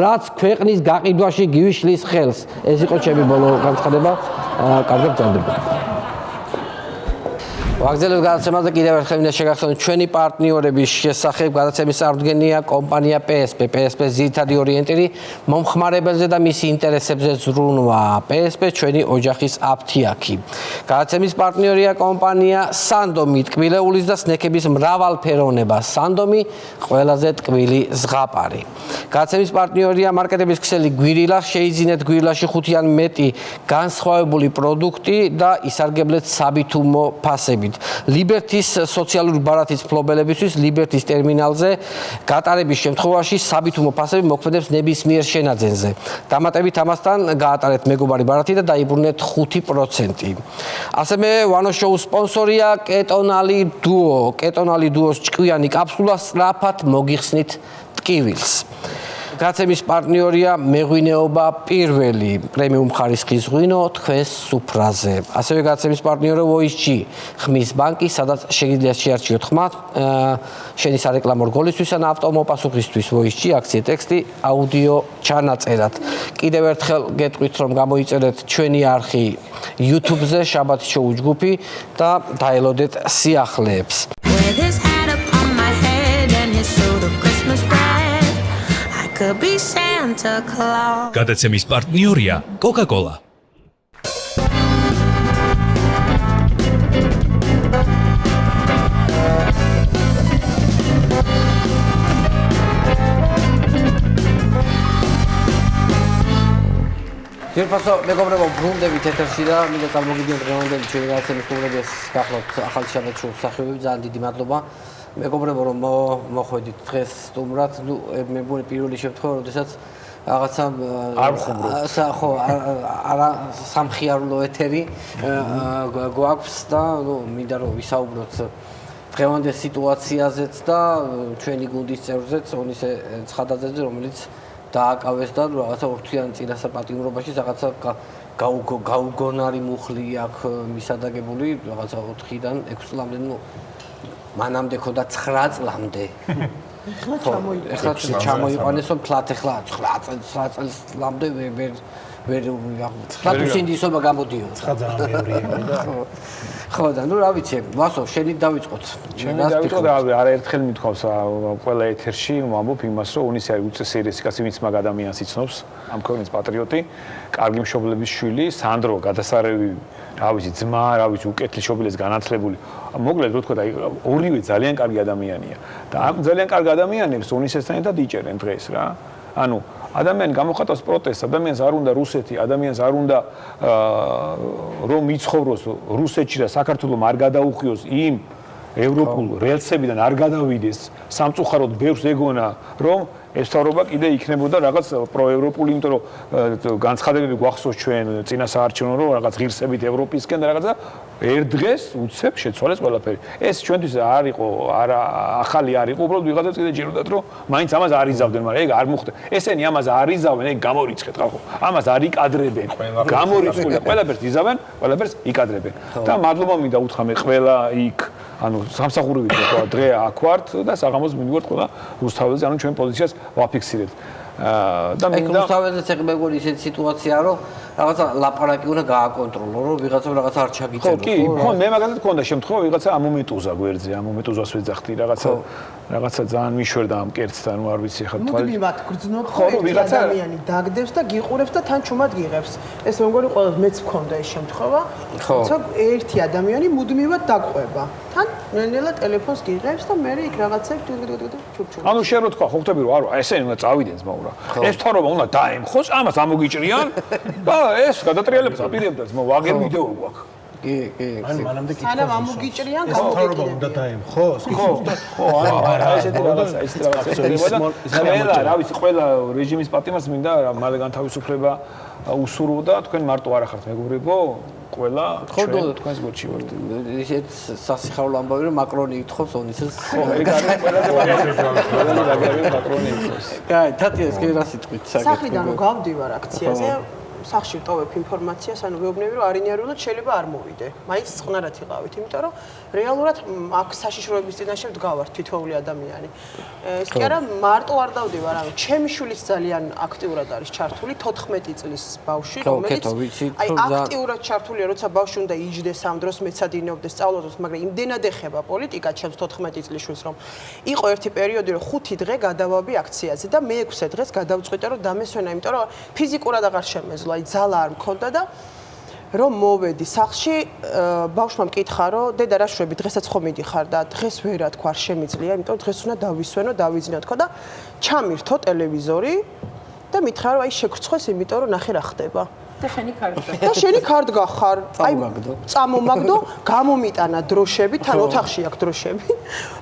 რაც ქვეყნის გაყიდვაში გივიშლის ხელს. ეს იყო ჩემი ბოლო განცხადება. კარგად გრძელდებოდა. ვაგზელებთ გადაცემაზე კიდევ ერთხელ მინდა შეგახსენოთ ჩვენი პარტნიორების შესახებ გადაცემის წარდგენია კომპანია PSP. PSP-ს ძირითადი ორიენტირი მომხმარებელზე და მის ინტერესებზე ზრუნვა. PSP ჩვენი ოჯახის აფთიაქი. გადაცემის პარტნიორია კომპანია Sandomi, ტკბილეულის და სნექების მრავალფეროვნება. Sandomi ყველაზე ტკბილი ზღაპარი. გადაცემის პარტნიორია მარკეტების ქსელი გვირილა, შეიძინეთ გვირილაში 5 ან მეტი განსხვავებული პროდუქტი და ისარგებლეთ საბითუმო ფასებით. Liberty-ს სოციალური ბარათის მფლობელებისთვის Liberty-ს ტერმინალზე გატარების შემთხვევაში საბითუმო ფასები მოქმედებს ნებისმიერ შენაძენზე. დამატებით ამასთან გაატარეთ მეგობარი ბარათი და დაიბრუნეთ 5%. ასევე One Show-ს სპონსორია კეტონალი დუო. კეტონალი დუოს ჭკვიანი კაფსულა სწრაფად მოგიხსნით ტკივილს. გადაცემის პარტნიორია მეღვინეობა პირველი პრემიუმ ხარისხის ღვინო თქვენს სუფრაზე. ასევე გადაცემის პარტნიორია OSG, ხმის ბანკი, სადაც შეგიძლიათ შეარჩიოთ ხმა შენი სარეკლამო რგოლისთვის ან ავტომოპასუხისთვის. OSG აქცია ტექსტი აუდიო ჩანაწერად. კიდევ ერთხელ გეტყვით რომ გამოიწერეთ ჩვენი არხი YouTube-ზე შაბათის შოუ ჯგუფი და დაელოდეთ სიახლეებს. With his hat upon my head and his suit of Christmas bread, I could be Santa Claus. გადაცემის პარტნიორია Coca-Cola. ძირფასო მეგობრებო, ბრუნდებით ეთერში და მინდა წარმოგიდგენთ დღევანდელი ჩვენი გადაცემის სტუმრების გახლავთ ახალი შაბათ შოუს მსახიობები. ძალიან დიდი მადლობა მეგობრებო რომ მოხვედით დღეს სტუმრად. ნუ მე მგონი პირველი შემთხვევა, როდესაც რაღაცა არ ვხუმრობ. ხო, არა სამხიარულო ეთერი გვაქვს და ნუ მინდა რომ ვისაუბროთ დღევანდელ სიტუაციაზეც და ჩვენი გუნდის წევრზეც, ონისე ცხადაძეზე, რომელიც დააკავეს და რაღაცა ორთვიანი წინასაპატიმრობაში რაღაცა გაუგონარი მუხლი აქვს მისადაგებული, რაღაცა 4-დან 6 წლამდე, ნუ მანამდე ქონდა 9 წლამდე. ეხლა ჩამოიყვანეს რომ ფლათ ეხლა 9 წლამდე ვერ ფლატუსინდისობა გამოდიო. ხო და ნუ რა ვიცი, ვასო, შენი დავიწყოთ. დავიწყოთ და არაერთხელ მithავს ყველა ეთერში ვამბობ იმას, რომ უნისი არის უწესრიესი კაცი, ვინც მაგ ადამიანს იცნობს, ამ ქვეყნის პატრიოტი, კარგი მშობლების შვილი, სანდრო გადასარევი, რა ვიცი, ძმა, რა ვიცი, უკეთილი შობილის განათლებული. მოკლედ, რო თქვა და ორივე ძალიან კარგი ადამიანია. და ამ ძალიან კარგ ადამიანებს უნისესთან ერთად იჭერენ დღეს რა. ანუ ადამიანი გამოხატავს პროტესტს, ადამიანს არ უნდა რუსეთი, ადამიანს არ უნდა რომ იცხოვროს რუსეთში და საქართველოს არ გადაუხიოს იმ ევროპულ რელსებიდან არ გადავიდეს, სამწუხაროდ ბევრს ეგონა, რომ ეს თავრობა კიდე იქნებოდა რაღაც პროევროპული, იმიტომ რომ განცხადებები გვახსოვს ჩვენ წინა საარჩევნო რომ რაღაც ღირსებით ევროპისკენ და რაღაცა ერთ დღეს უცებ შეცვალეს ყველაფერი. ეს ჩვენთვის არ იყო, არა ახალი არ იყო, უბრალოდ ვიღაცებს კიდე ჯეროდათ რომ მაინც ამას არ იზავდნენ, მაგრამ ეგ არ მოხდა. ესენი ამას არ იზავენ, ეგ გამორიცხეთ ხალხო. ამას არ იკადრებენ. გამორიცხული ყველაფერს იზავენ, ყველაფერს იკადრებენ. და მადლობა მინდა უთხრა მე ყველა იქ ანუ სამსახურებით თქვა დღე აქ ვართ და საღამოს მივიღოთ ყველა რუსთაველზე, ანუ ჩვენ პოზიციას ვაფიქსირებთ. და მინდა რუსთაველზეც მეგონი ისეთი სიტუაციაა, რომ რაღაცა ლაპარაკი უნდა გააკონტროლო, რომ ვიღაცამ რაღაცა არ ჩაგიწეროს. კი, ხო, მე მაგალითად მქონდა შემთხვევა, ვიღაცა ამომეტუზა გვერდზე, ამომეტუზას ვეძახდი, რაღაცა ძალიან მიშვერდა ამ კერძთან, ნუ არ ვიცი ხა თვალ. მუდმივად გრძნობ, ვიღაცა ადამიანი დაგდებს და გიყურებს და თან ჩუმად გიღებს. ეს მე მგონი ყველა მეც მქონდა ეს შემთხვევა. თუმცა ერთი ადამიანი მუდმივად დაგყვება. თან ნელ-ნელა ტელეფონს გიღებს და მე იქ რაღაცებს ჩურჩურ. ანუ შენ რო თქვა, ხო ხვდები რომ არა, ესენი უნდა წავიდნენ ზმაურა. ეს თორობა უნდა დაემხოს, ამას ამოგიჭრიან და ეს გადატრიალებს აპირებდა ზმა ვაგერ ვიდეო გვაქვს. კი. ანუ მანამდე კითხვა. ანუ ამოგიჭრიან, გამოგიჭრიან. უნდა დაემხოს? ხო, არა, ესეთი რაღაცა, ყველა, რა ვიცი, ყველა რეჟიმის პატიმარს მინდა მალე განთავისუფლება უსურვო და თქვენ მარტო არ ახართ მეგობრებო, ყველა ჩვენ თქვენს გვერდში ვართ. ისეთ სასიხარულო ამბავი რომ მაკრონი ითხოვს ონისეს. ხო, ეგ არის ყველაზე მაგარი მაკრონი ითხოვს. კაი, თათიას კი რა სიტყვით საკეთე. საქმიდან რომ გავდივარ აქციაზე, სახში ვტოვებ ინფორმაციას, ანუ ვეუბნები, რომ არინარულად შეიძლება არ მოვიდე. მაინც წყნარად იყავით, იმიტომ რომ რეალურად აქ საშიშროების წინაშე ვდგავარ თითოეული ადამიანი. ეს კი არა მარტო არ დავდივარ, ანუ ჩემი შვილიც ძალიან აქტიურად არის ჩართული, 14 წლის ბავშვი, რომელიც აი აქტიურად ჩართულია, როცა ბავშვი უნდა იჯდეს ამ დროს მეცადინეობდეს, სწავლობდეს, მაგრამ იმდენად ეხება პოლიტიკა ჩემს 14 წლის შვილს, რომ იყო ერთი პერიოდი, რომ 5 დღე გადავაბი აქციაზე და მე 6 დღეს გადავწყვიტე, რომ დამესვენა, იმიტომ რომ ფიზიკურად აღარ შემეძლო, აი ძალა არ მქონდა და რომ მოვედი სახლში, ბავშვმა მკითხა, რომ დედა რა შვები, დღესაც ხომ მიდიხარ და დღეს ვერა თქვა, არ შემიძლია, იმიტომ დღეს უნდა დავისვენო, დავიძინო თქვა და ჩამირთო ტელევიზორი და მითხრა, რომ აი შეგრცხვეს, იმიტომ რომ ნახე რა ხდება. და შენი კარდგა ხარ, აი წამომაგდო, გამომიტანა დროშები, თან ოთახში აქვს დროშები.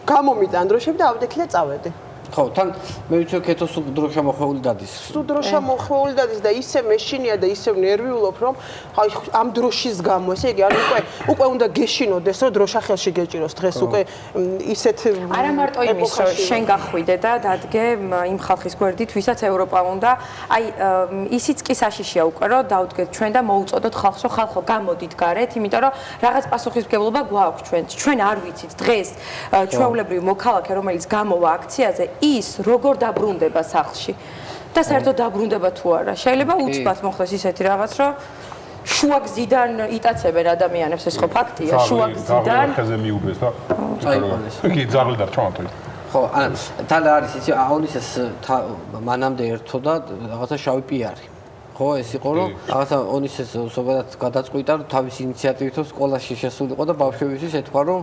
გამომიტანა დროშები და ავდექი და წავედი. ხო, თან მე ვიცი კეთო სულ დროშა მოხვეული დადის. სულ დროშა მოხვეული დადის და ისე მეშინია და ისე ნერვიულობ, რომ აი ამ დროშის გამო, ესე იგი, უკვე უნდა გეშინოდეს, რომ დროშა ხელში გეჭიროს დღეს უკვე ისეთ არა მარტო იმის, რომ შენ გახვიდე და დადგე იმ ხალხის გვერდით, ვისაც ევროპა უნდა, აი ისიც კი საშიშია უკვე, რომ დავდგეთ ჩვენ და მოუწოდოთ ხალხს, რომ ხალხო გამოდით გარეთ, იმიტომ რომ რაღაც პასუხისმგებლობა გვაქვს ჩვენც. ჩვენ არ ვიცით დღეს ჩვეულებრივი მოქალაქე, რომელიც გამოვა აქციაზე ის როგორ დაბრუნდება სახლში და საერთოდ დაბრუნდება თუ არა. შეიძლება უცბად მოხდეს ისეთი რაღაც, რომ შუაგზიდან იტაცებენ ადამიანებს, ეს ხო ფაქტია, შუაგზიდან ხეზე მიუგეს და კი ძაღლი დარჩა ამათი. ხო, ან თან არის იცი, აუნის ეს მანამდე ერთო და რაღაცა შავი პიარი. ხო, ეს იყო რომ რაღაცა ონის ეს ზოგადად გადაწყვიტა, რომ თავის ინიციატივით სკოლაში შესულიყო და ბავშვებისთვის ეთქვა, რომ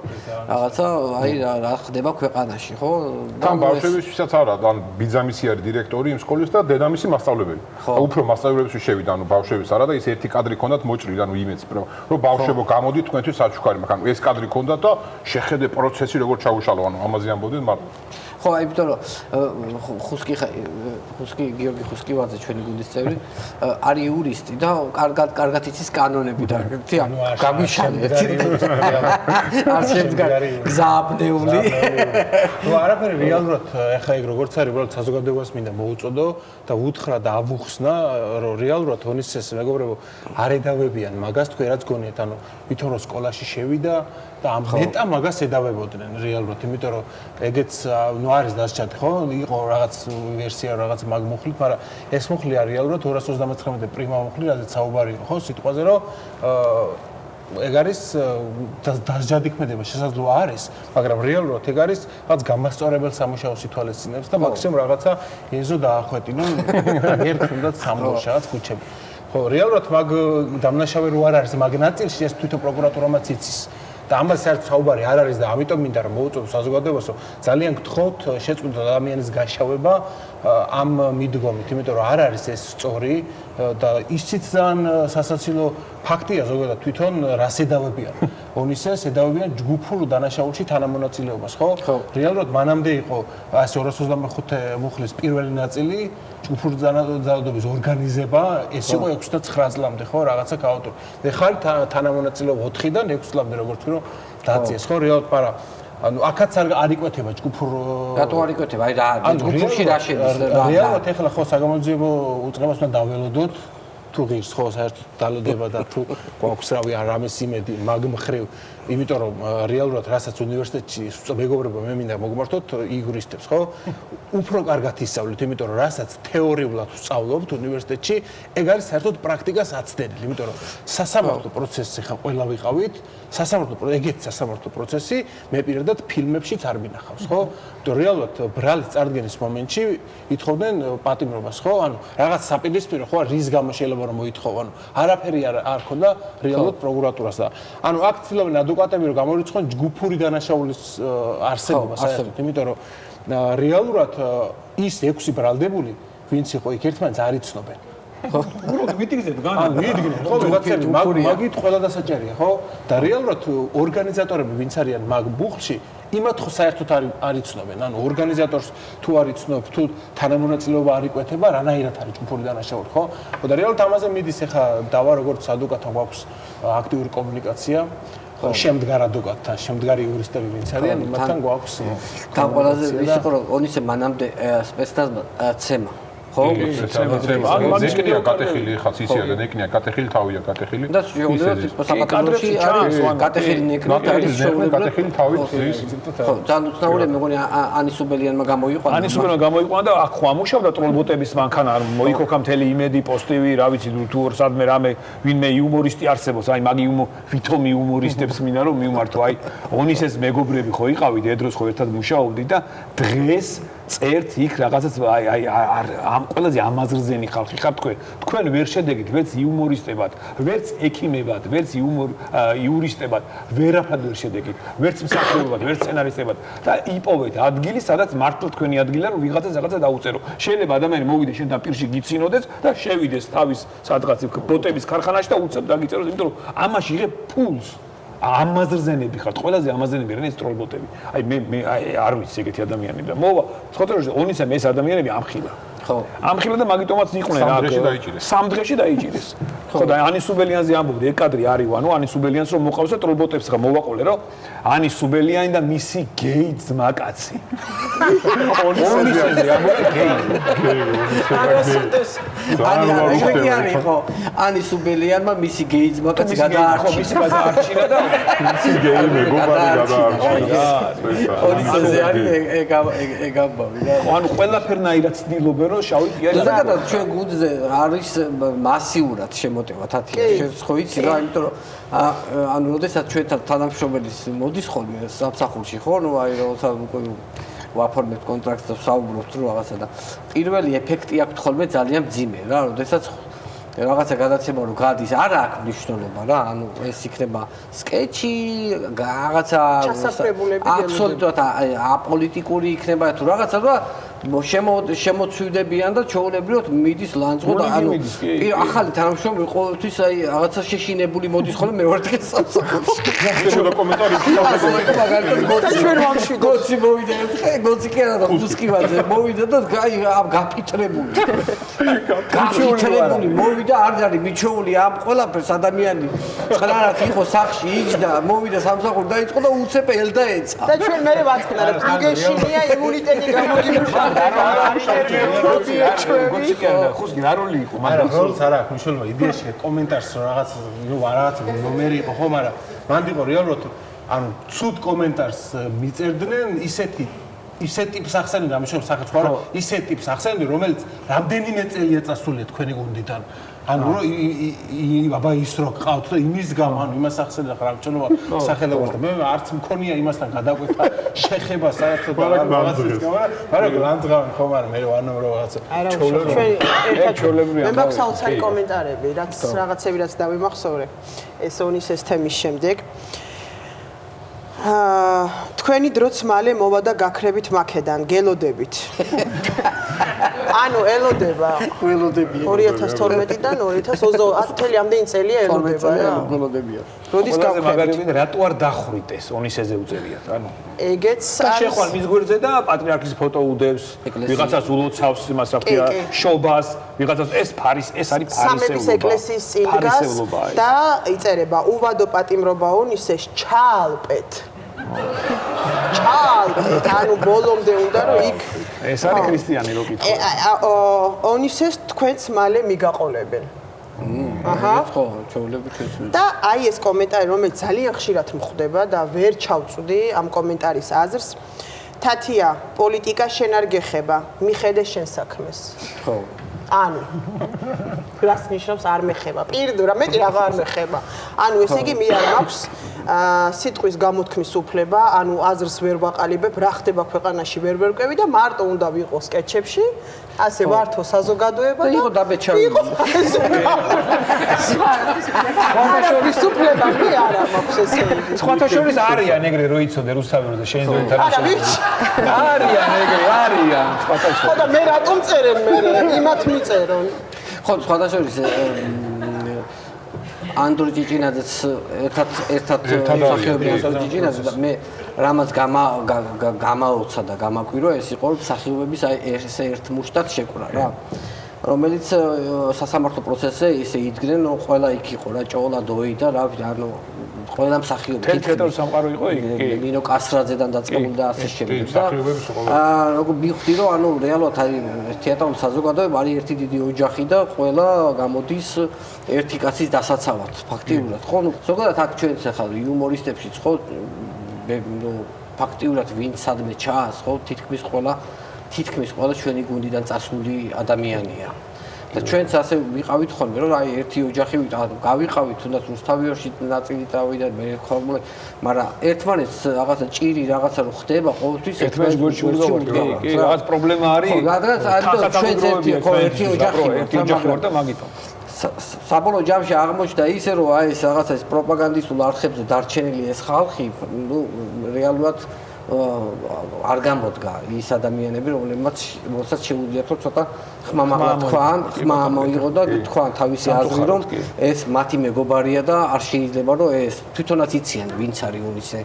რაღაცა აი რა ხდება ქვეყანაში, ხო? თან ბავშვებისთვისაც არა, ან ბიძამისი არის დირექტორი იმ სკოლის და დედამისი მასწავლებელი. უფრო მასწავლებლებისთვის შევიდა, ანუ ბავშვების არა და ის ერთი კადრი ქონდათ მოჭრილი, ანუ იმეც, რომ ბავშვებო გამოდით თქვენთვის საჩუქარი, მაგრამ ეს კადრი ქონდათ და შეხედე პროცესი როგორ ჩაუშალო, ანუ ამაზე ამბობდნენ, მაგრამ ხო, აი იმიტომ რომ ხუსკი გიორგი ხუსკივაძე ჩვენი გუნდის წევრი არის იურისტი და კარგად იცის კანონები და გაგვიშალეთ. არ შემდგარი გზაბნეული. ნუ არაფერი რეალურად ეხა ეგ როგორც არის, უბრალოდ საზოგადოებას მინდა მოუწოდო და უთხრა და ავუხსნა, რომ რეალურად ონის ეს მეგობრებო არ ედავებიან მაგას თქვენ რაც გონიათ, ანუ ვითომ რომ სკოლაში შევიდა და ამ მეტა მაგას ედავებოდნენ რეალურად, იმიტომ რომ ეგეც ნუ არის დასჭადი, ხო? იყო რაღაც ვერსია, რაღაც მაგ მუხლით, მაგრამ ეს მუხლი არის რეალურად 239 პრიმა მუხლი, რადგან საუბარი იყო, ხო, სიტყვაზე, რომ ეგ არის დასჯადიქმედება შესაძლოა არის, მაგრამ რეალურად ეგ არის რაღაც გამასწორებელ სამუშაოს ითვალისწინებს და მაქსიმუმ რაღაცა ეზო დაახვეტინონ ერთ თუნდაც სამუშაოს რაღაც ქუჩები. ხო, რეალურად მაგ დამნაშავე რო არ არის მაგ ნაწილში ეს თვითონ პროკურატურამაც იცის. და ამას საერთოდ საუბარი არ არის და ამიტომ მინდა რომ მოუწოდო საზოგადოებას, რომ ძალიან გთხოვთ შეწყვიტოთ ადამიანის გაშავება ამ მიდგომით, იმიტომ რომ არ არის ეს სწორი და ისიც ძალიან სასაცილო ფაქტია ზოგადად თვითონ რას ედავებიან. ონისეს ედავებიან ჯგუფურ დანაშაულში თანამონაწილეობას, ხო? რეალურად მანამდე იყო 225 მუხლის პირველი ნაწილი ჯგუფურ ძალადობის ორგანიზება, ეს იყო 69 წლამდე, ხო, რაღაცა ქაოტური. ეხლა თანამონაწილეობა 4-დან 6 წლამდე როგორც ვთქვი, რომ დაძიეს, ხო, რეალურად, მაგრამ ანუ აქაც არ იკვეთება ჯგუფურ რატო არ იკვეთება? აი რა ჯგუფში რა შედის? რეალურად ეხლა ხო საგამოძიებო უწყებას უნდა დაველოდოთ თუ ღირს ხო საერთოდ დალოდება და თუ გვაქვს რავი რამეს იმედი მაგ მხრივ, იმიტომ რომ რეალურად რასაც უნივერსიტეტში მეგობრებო მე მინდა მოგმართოთ იურისტებს, ხო? უფრო კარგად ისწავლეთ, იმიტომ რომ რასაც თეორიულად ვსწავლობთ უნივერსიტეტში, ეგ არის საერთოდ პრაქტიკას აცდენილი, იმიტომ რომ სასამართლო პროცესი ხა ყველა ვიყავით, ეგეთი სასამართლო პროცესი მე პირადად ფილმებშიც არ მინახავს, ხო? იმიტომ რეალურად ბრალის წარდგენის მომენტში ითხოვდნენ პატიმრობას, ხო? ანუ რაღაც საპირისპირო ხო რის გამო შეიძლება რომ მოითხოვ, ანუ არაფერი არ ქონდა რეალურად პროკურატურას და ანუ აქ ცდილობენ ადვოკატები რომ გამორიცხონ ჯგუფური დანაშაულის არსებობა საერთოდ, იმიტომ რომ რეალურად ის 6 ბრალდებული, ვინც იყო იქ ერთმანეთს არ იცნობენ. ხო, უბრალოდ მიტინგზე დგან. ანუ მიდგნენ, ხო, ვიღაცები მაგით ყველა დასაჭერია, ხო? და რეალურად ორგანიზატორები, ვინც არიან მაგ ბუხლში, იმათ ხო საერთოდ არ იცნობენ. ანუ ორგანიზატორს თუ არ იცნობ, თუ თანამონაწილეობა არ იკვეთება, რანაირად არის ჯგუფური დანაშაული, ხო? და რეალურად ამაზე მიდის ახლა დავა როგორც ადვოკატთან გვაქვს აქტიური კომუნიკაცია. შემდგარ ადვოკატთან, შემდგარი იურისტები ვინც არიან, იმათთან გვაქვს. თან ყველაზე ის იყო რომ ონისე მანამდე სპეცნაზმა ცემა. ხო? მაგის კიდევ კატეხილი ხაც ისია და ნეკნია კატეხილი თავია კატეხილი. და შეუძლია საკადროში არის კატეხილი ნეკნია არის შეუძლია კატეხილი თავი ის. ხო, ძალიან უცნაური მეგონი ანისუბელიანმა გამოიყვანა. ანისუბელიანმა გამოიყვანა და აქ ხო ამუშავდა ტროლბოტების მანქანა, არ მოიქოქა მთელი იმედი პოსტივი, რა ვიცი თუ სადმე რამე ვინმე იუმორისტი არსებობს, აი მაგი ვითომი იუმორისტებს მინდა რომ მიმართო, აი ონისეს მეგობრები ხო იყავით, ედროს ხო ერთად მუშაობდით და დღეს წერთ იქ რაღაცას აი ამ ყველაზე ამაზრზენი ხალხი ხარ თქვენ ვერ შედეგით ვერც იუმორისტებად, ვერც ექიმებად, ვერც იურისტებად, ვერაფრად ვერ შედეგით, ვერც მსახიობებად, ვერც სცენარისტებად და იპოვეთ ადგილი, სადაც მართლა თქვენი ადგილია რომ ვიღაცას რაღაცა დაუწერო. შეიძლება ადამიანი მოვიდეს შენთან პირში გიცინოდეს და შევიდეს თავის სადღაც ბოტების ქარხანაში და უცებ დაგიწეროს, იმიტომ რომ ამაში იღებ ფულს. ამაზრზენები ხართ, ყველაზე ამაზრზენები რენ ეს ტროლბოტები. აი მე არ ვიცი ეგეთი ადამიანები და მოვა, ხოთეროში ონისემ ეს ადამიანები ამხილა. ხო. ამხილა და მაგიტომაც იყვნენ რა. სამ დღეში დაიჭირეს. ხო და ანისუბელიანზე ამბობდი, ეგ კადრი არის, ანუ ანისუბელიანს რომ მოყავს და ტროლბოტებს ხა მოვაყოლე რომ ანისუბელიანი და მისი გეი ძმაკაცი. ონისეზე ამბობდი გეი. აი არის ხო ანისუბელიანმა მისი გეი ძმაკაცი გადაარჩინა. მისი გადაარჩინა და მისი გეი მეგობარი გადაარჩინა. ონისეზე არის ეგ ამბავი რა. ანუ ყველაფერნაირად ცდილობენ რომ შავი პიარი ზოგადად ჩვენ გუნდზე არის მასიურად შემოტევა თათია შენს ხო იცი რა იმიტომ რომ ანუ როდესაც ჩვენთან თანამშრომელის მოდის ხოლმე სამსახურში ხო ნუ აი როცა უკვე ვაფორმებთ კონტრაქტს და ვსაუბრობთ რომ რაღაცა და პირველი ეფექტი აქვს ხოლმე ძალიან მძიმე რა როდესაც რაღაცა გადაცემა რომ გადის არა აქვს მნიშვნელობა რა ანუ ეს იქნება სკეჩი რაღაცა აბსოლუტურად აპოლიტიკური იქნება თუ რაღაცა და შემოცვიდებიან და ჩაოლებრივად მიდის ლანძღო და ანუ ახალი თანამშრომელი ყოველთვის აი რაღაცა შეშინებული მოდის ხოლმე მეორე დღეს სამსახურში. შევიდა კომენტარებში. ჩვენ ვამშვიდობთ. გოცი მოვიდა ერთხელ, გოცი კი არა და ხუსკივაძე მოვიდა და აი გაფიტრებული. გაფიტრებული მოვიდა არ არის მიჩეული ამ ყველაფერს ადამიანი ხრარად იყო სახში იჯდა მოვიდა სამსახური დაიწყო და უცებ ელდა ეცა. და ჩვენ მე ვაწყდა რა ფიგეშინია იმუნიტეტი გამოგიმუშა. ხუსკი რა როლი იყო მაგრამ როლს არა აქვს მნიშვნელობა იდეაში კომენტარს რაღაც ნომერი იყო ხო მაგრამ მანდ იყო რეალურად ანუ ცუდ კომენტარს მიწერდნენ ისე ტიპს ახსენებდნენ ამ შემთხვევაში საქართველოს რა ისე ტიპს ახსენებდნენ რომელიც რამდენიმე წელია წასულია თქვენი გუნდიდან ანუ რომ აბა ის რო ყავთ და იმის გამო ანუ იმას ახსენდა რა ჩვენობა სახელმწიფოს და მე არც მქონია იმასთან გადაკვეთა შეხება საერთოდ რაღაცის გამო მაგრამ ლანდღავენ ხო მაგრამ მე ანუ რაღაცა ჩვენი მე მაქვს საოცარი კომენტარები რაც რაღაცები რაც დავიმახსოვრე ეს ონისეს თემის შემდეგ თქვენი დროც მალე მოვა და გაქრებით მაქედან გელოდებით ანუ ელოდება 2012-დან 2020 წელი ამდენი წელია ელოდება რა გელოდებია როდის გაქრებით რატო არ დახვრიტეს ონისეზე უწერიათ ანუ ეგეც შეხვალ მის გვერდზე და პატრიარქის ფოტო უდევს ვიღაცას ულოცავს იმას რა ქვია შობას ვიღაცას ეს ფარის ეს არის ფარისეულობა სამების ეკლესიის წინ დგას და იწერება უვადო პატიმრობა ონისეს ჩაალპეთ ანუ ბოლომდე უნდა რომ იქ ეს არის ქრისტიანი რო კითხვა ონისეს თქვენც მალე მიგაყოლებენ აჰა ხო ჩაოლები თქვენც და აი ეს კომენტარი რომელიც ძალიან ხშირად მხვდება და ვერ ჩავწვდი ამ კომენტარის აზრს თათია პოლიტიკა შენ არ გეხება მიხედე შენ საქმეს ხო ანუ რას ნიშნავს არ მეხება პირდაპირ მეტი აღარ არ მეხება ანუ ესე იგი მე არ მაქვს სიტყვის გამოთქმის უფლება ანუ აზრს ვერ ვაყალიბებ რა ხდება ქვეყანაში ვერ ვერკვევი და მარტო უნდა ვიყო სკეჩებში ასე ვართო საზოგადოება და იყო დაბეჭავი სხვათაშორის უფლება მე არა მაქვს ესე იგი სხვათაშორის არიან ეგრე რო იცოდე რუსთაველზე შენ ზოეთთან არა ვიცი არიან ეგრე არიან სხვათაშორის ხო და მე რატომ წერენ მე იმათ მიწერონ ხო სხვათაშორის ანდრო ჭიჭინაძეც ერთად მსახიობი ანდრო ჭიჭინაძე და მე რამაც გამაოცა და გამაკვირო ეს იყო მსახიობების აი ესე ერთ მუშტად შეკვრა რა რომელიც სასამართლო პროცესზე ისე იდგნენ რომ ყველა იქ იყო რა ჭოლა დოი და რა ანუ ყველა მსახიობი თეთრ სამყარო იყო იქ ნინო კასრაძედან დაწყებული და ასე შემდეგ და როგორ მივხვდი რომ ანუ რეალურად აი თეატრალური საზოგადოება არის ერთი დიდი ოჯახი და ყველა გამოდის ერთი კაცის დასაცავად ფაქტიურად ხო ნუ ზოგადად აქ ჩვენც ახლა იუმორისტებშიც ხო ნუ ფაქტიურად ვინც სადმე ჩაას ხო თითქმის ყველა ჩვენი გუნდიდან წასული ადამიანია და ჩვენც ასე ვიყავით ხოლმე რომ აი ერთი ოჯახი გავიყავით თუნდაც რუსთავიოში ნაწილი წავიდა მე ხოლმე მაგრამ ერთმანეთს რაღაცა ჭირი რაღაცა რო ხდება ყოველთვის ერთმანეთს გორჩი უდგავართ კი რაღაც პრობლემა არის რაღაც ჩვენც ერთი ოჯახი ვარ და მაგითო საბოლოო ჯამში აღმოჩნდა ისე რომ აი ეს რაღაცა ეს პროპაგანდისტულ არხებზე დარჩენილი ეს ხალხი ნუ რეალურად არ გამოდგა ის ადამიანები რომელსაც შეუძლიათ რომ ცოტა ხმამაღლა თქვან ხმა მოიღო და თქვან თავისი აზრი რომ ეს მათი მეგობარია და არ შეიძლება რომ ეს თვითონაც იციან ვინც არის უნისე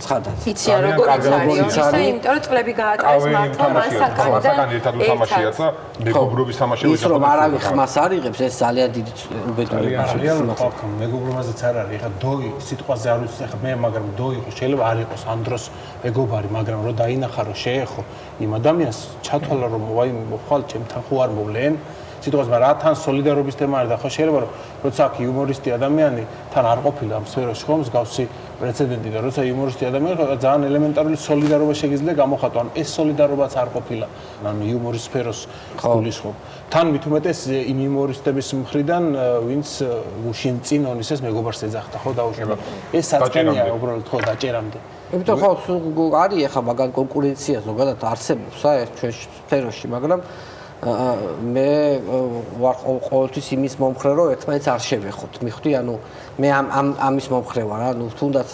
ცხადაც იციან როგორიც არის იმიტომ რომ წლები გაატარეს მართლა მასაკანიდან ერთად უთამაშიათ და მეგობრობის თამაში ის რომ არავის ხმას არ იღებს ეს ძალიან დიდი უბედურებაა რეალურად მეგობრობაზეც არ არის ეხა დოი სიტყვაზე არ ვიცი ეხა მე მაგრამ დოი იყო შეიძლება არ იყოს ამ დროს მეგობარი მაგრამ რო დაინახა რომ შეეხო იმ ადამიანს ჩათვალა რომ ვაი ხვალ ჩემთან ხო არ მოვლენ სიტყვაზე მაგრამ რა თან სოლიდარობის თემა არის და ხო შეიძლება რომ როცა აქ იუმორისტი ადამიანი თან არ ყოფილა ამ სფეროში ხო მსგავსი პრეცედენტი და როცა იუმორისტი ადამიანი ძალიან ელემენტარული სოლიდარობა შეგიძლია გამოხატო ან ეს სოლიდარობაც არ ყოფილა ანუ იუმორის სფეროს გულისხმობ თან მით უმეტეს იმ იუმორისტების მხრიდან ვინც უშინ წინ ონისეს მეგობარს ეძახდა ხო დაუშვება ეს საწყენია უბრალოდ ხო დაჭერამდე იმიტომ ხო არის ახლა მაგალ კონკურენცია ზოგადად არსებობს ეს ჩვენ სფეროში მაგრამ მე ვარ ყოველთვის იმის მომხრე რომ ერთმანეთს არ შევეხოთ მიხვდი ანუ მე ამის მომხრე ვარ ანუ თუნდაც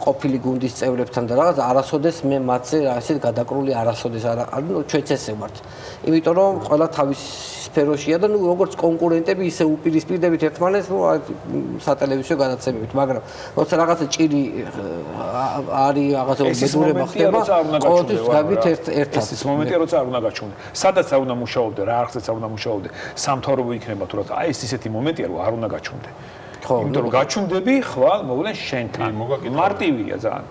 ყოფილი გუნდის წევრებთან და რაღაც არასოდეს მე მათზე ასეთ გადაკრული არასოდეს არა ანუ ჩვენც ესე ვართ იმიტომ რომ ყველა თავის სფეროშია და ნუ როგორც კონკურენტები ისე უპირისპირდებით ერთმანეთს ნუ სატელევიზიო განაცემებით მაგრამ როცა რაღაცა ჭირი არის რაღაცა უბედურება ხდება ყოველთვის გავით ერთად ეს მომენტია როცა არ უნდა გაჩვენო სადაც არ უნდა მუშაობდე რა არხზეც არ უნდა მუშაობდე სამთავრობო იქნება თუ რა აი ეს ისეთი მომენტია რომ არ უნდა გაჩვენდე ხო იმიტომ რომ გაჩვენდები ხვალ მოვლენ შენთან მარტივია ძალიან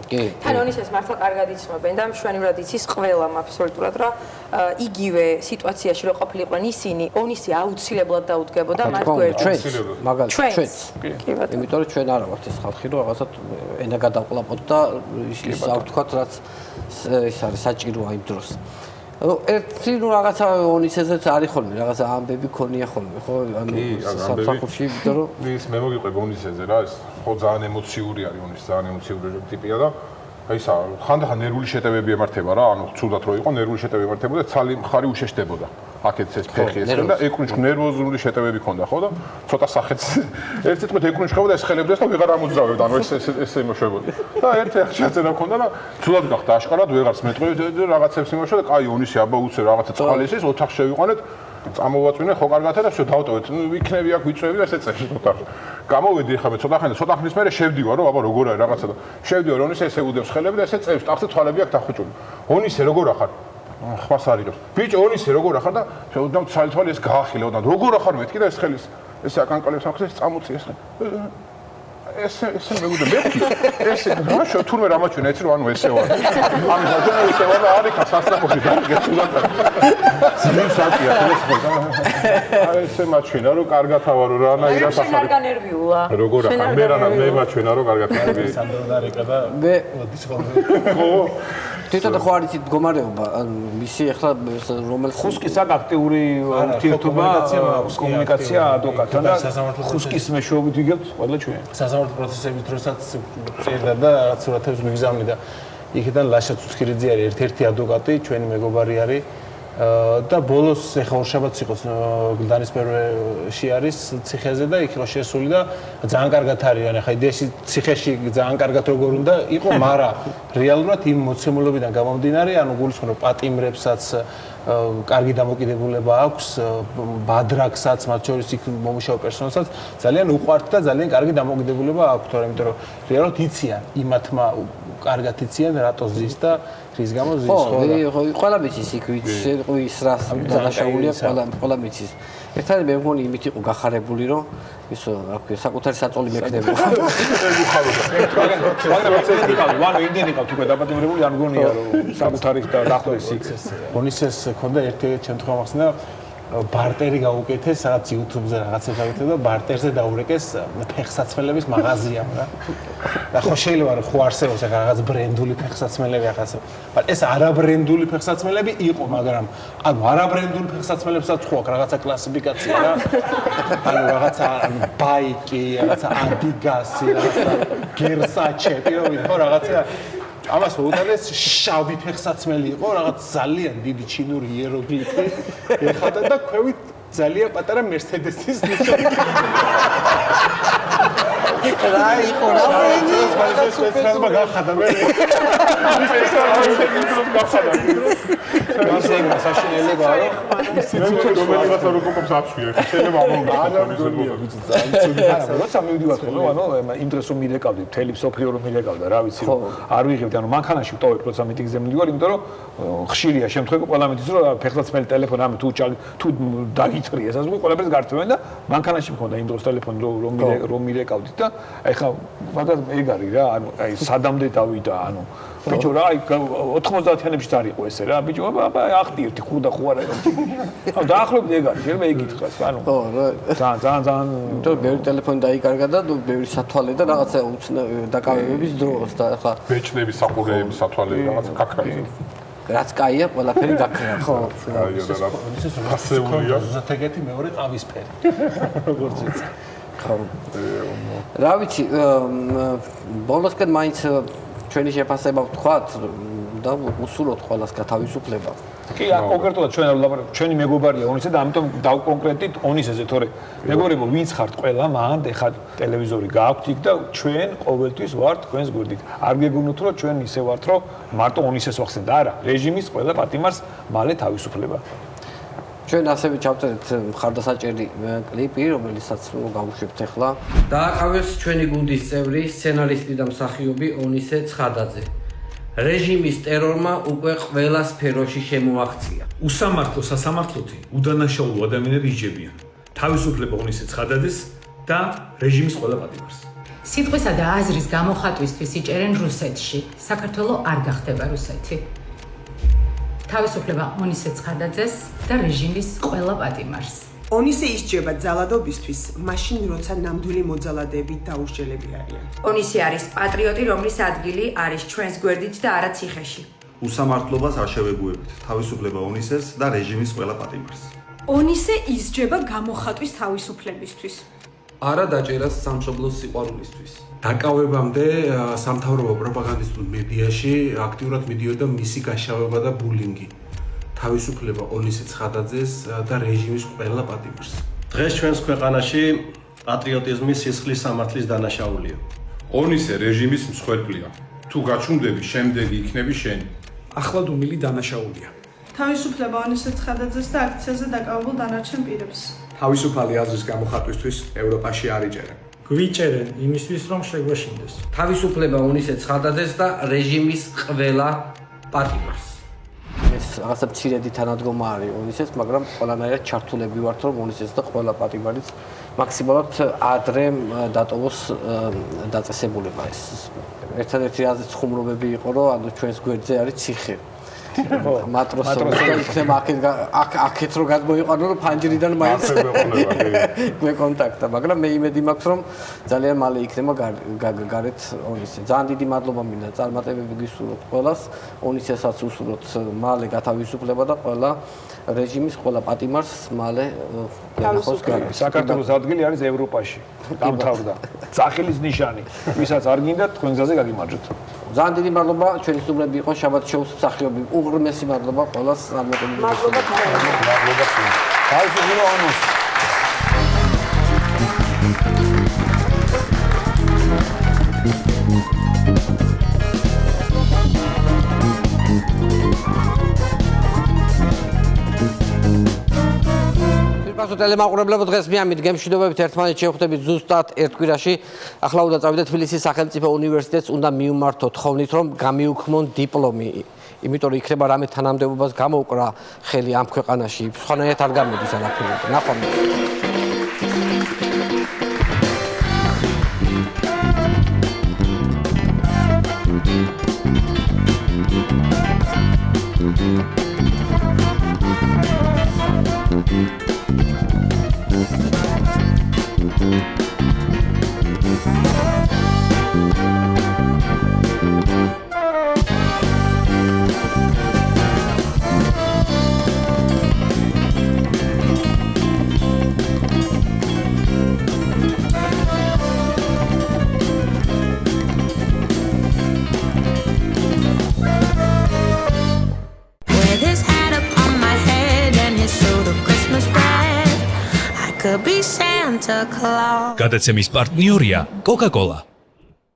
კი თან ონისეს მართლა კარგად იცნობენ და მშვენივრად იცის ყველამ აბსოლუტურად რომ იგივე სიტუაციაში რო ყოფილიყვნენ ისინი ონისი აუცილებლად დაუდგებოდა მათ გვერდს მაგალითად ჩვენც იმიტომ რომ ჩვენ არა ვართ ეს ხალხი რომ რაღაცა ენა გადავყლაპოთ და ის არ ვთქვათ რაც ის არის საჭიროა იმ დროს ერთი ნუ რაღაცა ონისეზეც არის ხოლმე რაღაცა ამბები ქონია ხოლმე ხო ანუ საფსახურში იმიტომ რომ ის მე მოგიყვება ონისეზე რა ეს ხო ძალიან ემოციური არის ონისი ძალიან ემოციური ტიპია და აი ისა ხანდახან ნერვული შეტევები ემართება რა ანუ ცუდად რო იყო ნერვული შეტევები ემართებოდა ცალი მხარი უშეშდებოდა აქეთ ეს ფეხი ეს და ეკრუნჩ ნერვოზული შეტევები ქონდა ხო და ცოტა სახეც ერთ წუთით ეკრუნჩქავდა ეს ხელებდეს და ვეღარ ამოძრავებდა ანუ ეს იმოშვებოდა და ერთ შეწენა ქონდა და ცუდად გახდა აშკარად ვეღარც მეტყვი რაღაცებს იმოშვა და კაი ონისი აბა უცე რაღაცა წყალის ის ოთახ შევიყვანეთ წამოვაწვინე ხო კარგად და შე დავტოვეთ ნუ ვიქნები აქ ვიწვევი და ესე წელი ოთახ გამოვედი ხა მე ცოტა ხნის მერე შევდივარ რომ აბა როგორ არის რაღაცა და შევდივარ ონისე ესე უდევს ხელები და ესე წევს ტახტზე თვალები აქვს დახუჭული ონისე როგორ ახარ ხმას არიგებს ბიჭო ონისე როგორ ახარ და შეუდამ თვალი ეს გაახილა და როგორ ახარ მეთქი და ეს ხელის ესე აკანკალებს ახლა წამოწი ეს ესე მეგუდა მეთქი ესე რა თურმე რა მაჩვენა ეცი რომ ანუ ესე ვარ ამ გაძნა ესე ვარ და არიქა სასწრაფოში დაგეცუდათ ძმის აკია ეს ხო აი ესე მაჩვენა რომ კარგად ავარო რანაირად ახლა შენ არ განერვიულა როგორ ახარ მე მაჩვენა რომ კარგად ავარო სანდრო დარეკა და მე მოდის ხოლმე ხო თვითონ ხო არის მდგომარეობა მისი ახლა რომელ ხუსკის აქ აქტიური ურთიერთობა კომუნიკაცია ადვოკატთან და ხუსკის მეშვეობით ვიგებთ ყველა ჩვენ სასამართლო პროცესების დროსაც წერდა და რაც სურათებს მიგზავნი და იქიდან ლაშა ცუცქირიძე არის ერთ-ერთი ადვოკატი ჩვენი მეგობარი არის და ბოლოს ეხა ორშაბათს იყო გლდანის პერვეში არის ციხეზე და იქ რო შესული და ძალიან კარგად არის ან ეხა იდეაში ციხეში ძალიან კარგად როგორ უნდა იყო მაგრამ რეალურად იმ მოცემულობიდან გამომდინარე ანუ გულისხმობ პატიმრებსაც კარგი დამოკიდებულება აქვს ბადრაკსაც მათ შორის იქ მომუშავე პერსონალსაც ძალიან უყვართ და ძალიან კარგი დამოკიდებულება აქვს თორემ იმიტომ რომ რეალურად იციან იმათმა კარგად იციან რატო ზის და რის გამო ზის ხო? ხო, ყველა მიცის იქ ის რას დანაშაულია, ყველა მიცის. ერთად მე მგონი იმით იყო გახარებული, რომ ისო, რა ქვია, საკუთარი საწოლი მექნება. ვანო იმდენი ყავთ უკვე დაპატიმრებული, არ მგონია რომ საკუთარი დახვეცი. ონისეს ქონდა ერთ-ერთი შემთხვევა ხსნა ბარტერი გაუკეთეს, რაღაც YouTube-ზე რაღაცა გავიქცე და ბარტერზე დაურეკეს ფეხსაცმელების მაღაზიამ რა. და ხო შეიძლება რომ ხო არსებობს რაღაც ბრენდული ფეხსაცმელები რაღაცა. მაგრამ ეს არაბრენდული ფეხსაცმელები იყო, მაგრამ ანუ არაბრენდული ფეხსაცმელებსაც ხო აქვს რაღაცა კლასიფიკაცია რა. ანუ რაღაცა ბაიკი, რაღაცა ადიდასი, რაღაცა გერსაჩე, ხო რაღაცა ამას უდანეს შავი ფეხსაცმელი იყო, რაღაც ძალიან დიდი ჩინური იეროგლიფი ეხადა და ქვევით ძალიან პატარა Mercedes-ის ნიშანი. რა იყო რა სპეციალურად გახადა მე. გასაგებია საშინელებაა რომ რომელიღაც არ უკობს აფშვია შეიძლება არა როცა მივიდივართ ხოლმე ანუ იმ დროს რომ მიდეკავდი მთელი მსოფლიო რომ მიდეკავდა რა ვიცი რომ არ ვიღებდი ანუ მანქანაში ვტოვებ როცა მიტინგზე მივიდივარ იმიტომ რომ ხშირია შემთხვევა ყველა მითის რომ ფეხსაცმელი ტელეფონი ამი თუ დაგიწრია ესაზღვრე ყველაფერს გართმევენ და მანქანაში მქონდა იმ დროს ტელეფონი რომ მიდეკავდით და ეხლა მაგას ეგ არის რა ანუ აი სადამდე დავიდა ანუ ბიჭო რა აი 90-იანებში არ იყო ესე რა ბიჭო აბა ახტიერთი ხუდა ხო არა ანუ დაახლოებით ეგ არის შეიძლება ეგ ითხრას ანუ ხო რა ძალიან თუ ბევრი ტელეფონი დაიკარგა და ბევრი სათვალე და რაღაცა დაკავებების დროს და ახლა ბეჭდების საყურეების სათვალე რაღაცა კაკრაიზა რაც კაია ყველაფერი გაქრა ხო კაია და ასეულია ზეთეგეთი მეორე ყავისფერი როგორც ვიცი ხო რა ვიცი ბოლოსკენ მაინც ჩვენი შეფასება ვთქვათ და უსურვოთ ყველას გათავისუფლება. კი, კონკრეტულად ჩვენ ვლაპარაკობთ, ჩვენი მეგობარია ონისე და ამიტომ დავკონკრეტით ონისეზე, თორე მეგობრებო, ვინც ხართ ყველა, მანდ ეხლა ტელევიზორი გააქვთ იქ და ჩვენ ყოველთვის ვართ თქვენს გვერდით. არ გეგონოთ რომ ჩვენ ისე ვართ, რომ მარტო ონისეს ვახსენთ, არა, რეჟიმის ყველა პატიმარს მალე თავისუფლება. ჩვენ ასევე ჩავწერეთ მხარდასაჭერი კლიპი, რომელიცაც გავუშვებთ ახლა. დააკავეს ჩვენი გუნდის წევრი, სცენარისტი და მსახიობი ონისე ცხადაძე. რეჟიმის ტერორმა უკვე ყველა სფეროში შემოაღწია. უსამართლო სასამართლოთი უდანაშაულო ადამიანები იჯებიან. თავისუფლება ონისე ცხადაძეს და რეჟიმის ყველა პატიმარს. სიტყვისა და აზრის გამოხატვისთვის იჭერენ რუსეთში. საქართველო არ გახდება რუსეთი. თავისუფლება ონისე ცხადაძეს და რეჟიმის ყველა პატიმარს. ონისე ისჯება ძალადობისთვის, მაშინ როცა ნამდვილი მოძალადეები დაუსჯელები არიან. ონისე არის პატრიოტი, რომლის ადგილი არის ჩვენს გვერდით და არა ციხეში. უსამართლობას არ შევეგუებით. თავისუფლება ონისეს და რეჟიმის ყველა პატიმარს. ონისე ისჯება გამოხატვის თავისუფლებისთვის. არა დაჭერას სამშობლოს სიყვარულისთვის. დაკავებამდე სამთავრობო პროპაგანდისტულ მედიაში აქტიურად მიდიოდა მისი გაშავება და ბულინგი. თავისუფლება ონისე ცხადაძეს და რეჟიმის ყველა პატიმარს. დღეს ჩვენს ქვეყანაში პატრიოტიზმის სისხლის სამართლის დანაშაულია. ონისე რეჟიმის მსხვერპლია. თუ გაჩუმდები, შემდეგი იქნები შენი. ახლადუმილი დანაშაულია. თავისუფლება ონისე ცხადაძეს და აქციაზე დაკავებულ დანარჩენ პირებს. თავისუფალი აზრის გამოხატვისთვის ევროპაში არ იჭერენ. გვიჭერენ იმისთვის, რომ შეგვეშინდეს. თავისუფლება ონისე ცხადაძეს და რეჟიმის ყველა პატიმარს. ეს რაღაცა მცირედი თანადგომა არის ონისეს, მაგრამ ყველანაირად ჩართულები ვართ, რომ ონისეს და ყველა პატიმარიც მაქსიმალურად ადრე დატოვოს დაწესებულება ეს. ერთადერთი აზრით ხუმრობები იყო, რომ ანუ ჩვენს გვერდზე არის ციხე. მატროსოვი იქნება აქეთ რო გადმოიყვანო რომ ფანჯრიდან მაინც გვეკონტაქტა, მაგრამ მე იმედი მაქვს რომ ძალიან მალე იქნება გარეთ ონისე. ძალიან დიდი მადლობა მინდა წარმატებები გისურვოთ ყველას, ონისესაც უსურვოთ მალე გათავისუფლება და ყველა რეჟიმის ყველა პატიმარს მალე ეხოს გარეთ. საქართველოს ადგილი არის ევროპაში. დამთავრდა. სახლის ნიშანი. ვისაც არ გინდა თქვენ გზაზე გაგიმარჯვეთ. ძალიან დიდი მადლობა ჩვენი სტუმრები იყო შაბათ შოუს მსახიობი. უღრმესი მადლობა ყველას წარმატებები. მადლობა თქვენ. მადლობა თქვენ. თავისუფლება ონოს. ტელემაყურებლებო დღეს მიამით გემშვიდობებით ერთმანეთს შევხვდებით ზუსტად ერთ კვირაში. ახლა უნდა წავიდეთ თბილისის სახელმწიფო უნივერსიტეტს, უნდა მიუმართოთ თხოვნით რომ გამიუქმონ დიპლომი იმიტომ რომ იქნება რამე თანამდებობას გამოუკრა ხელი ამ ქვეყანაში, სხვანაირად არ გამოდის არაფერი. ნახვამდის. With his hat upon my head and his suit of Christmas red, I could be Santa Claus. გადაცემის პარტნიორია Coca-Cola.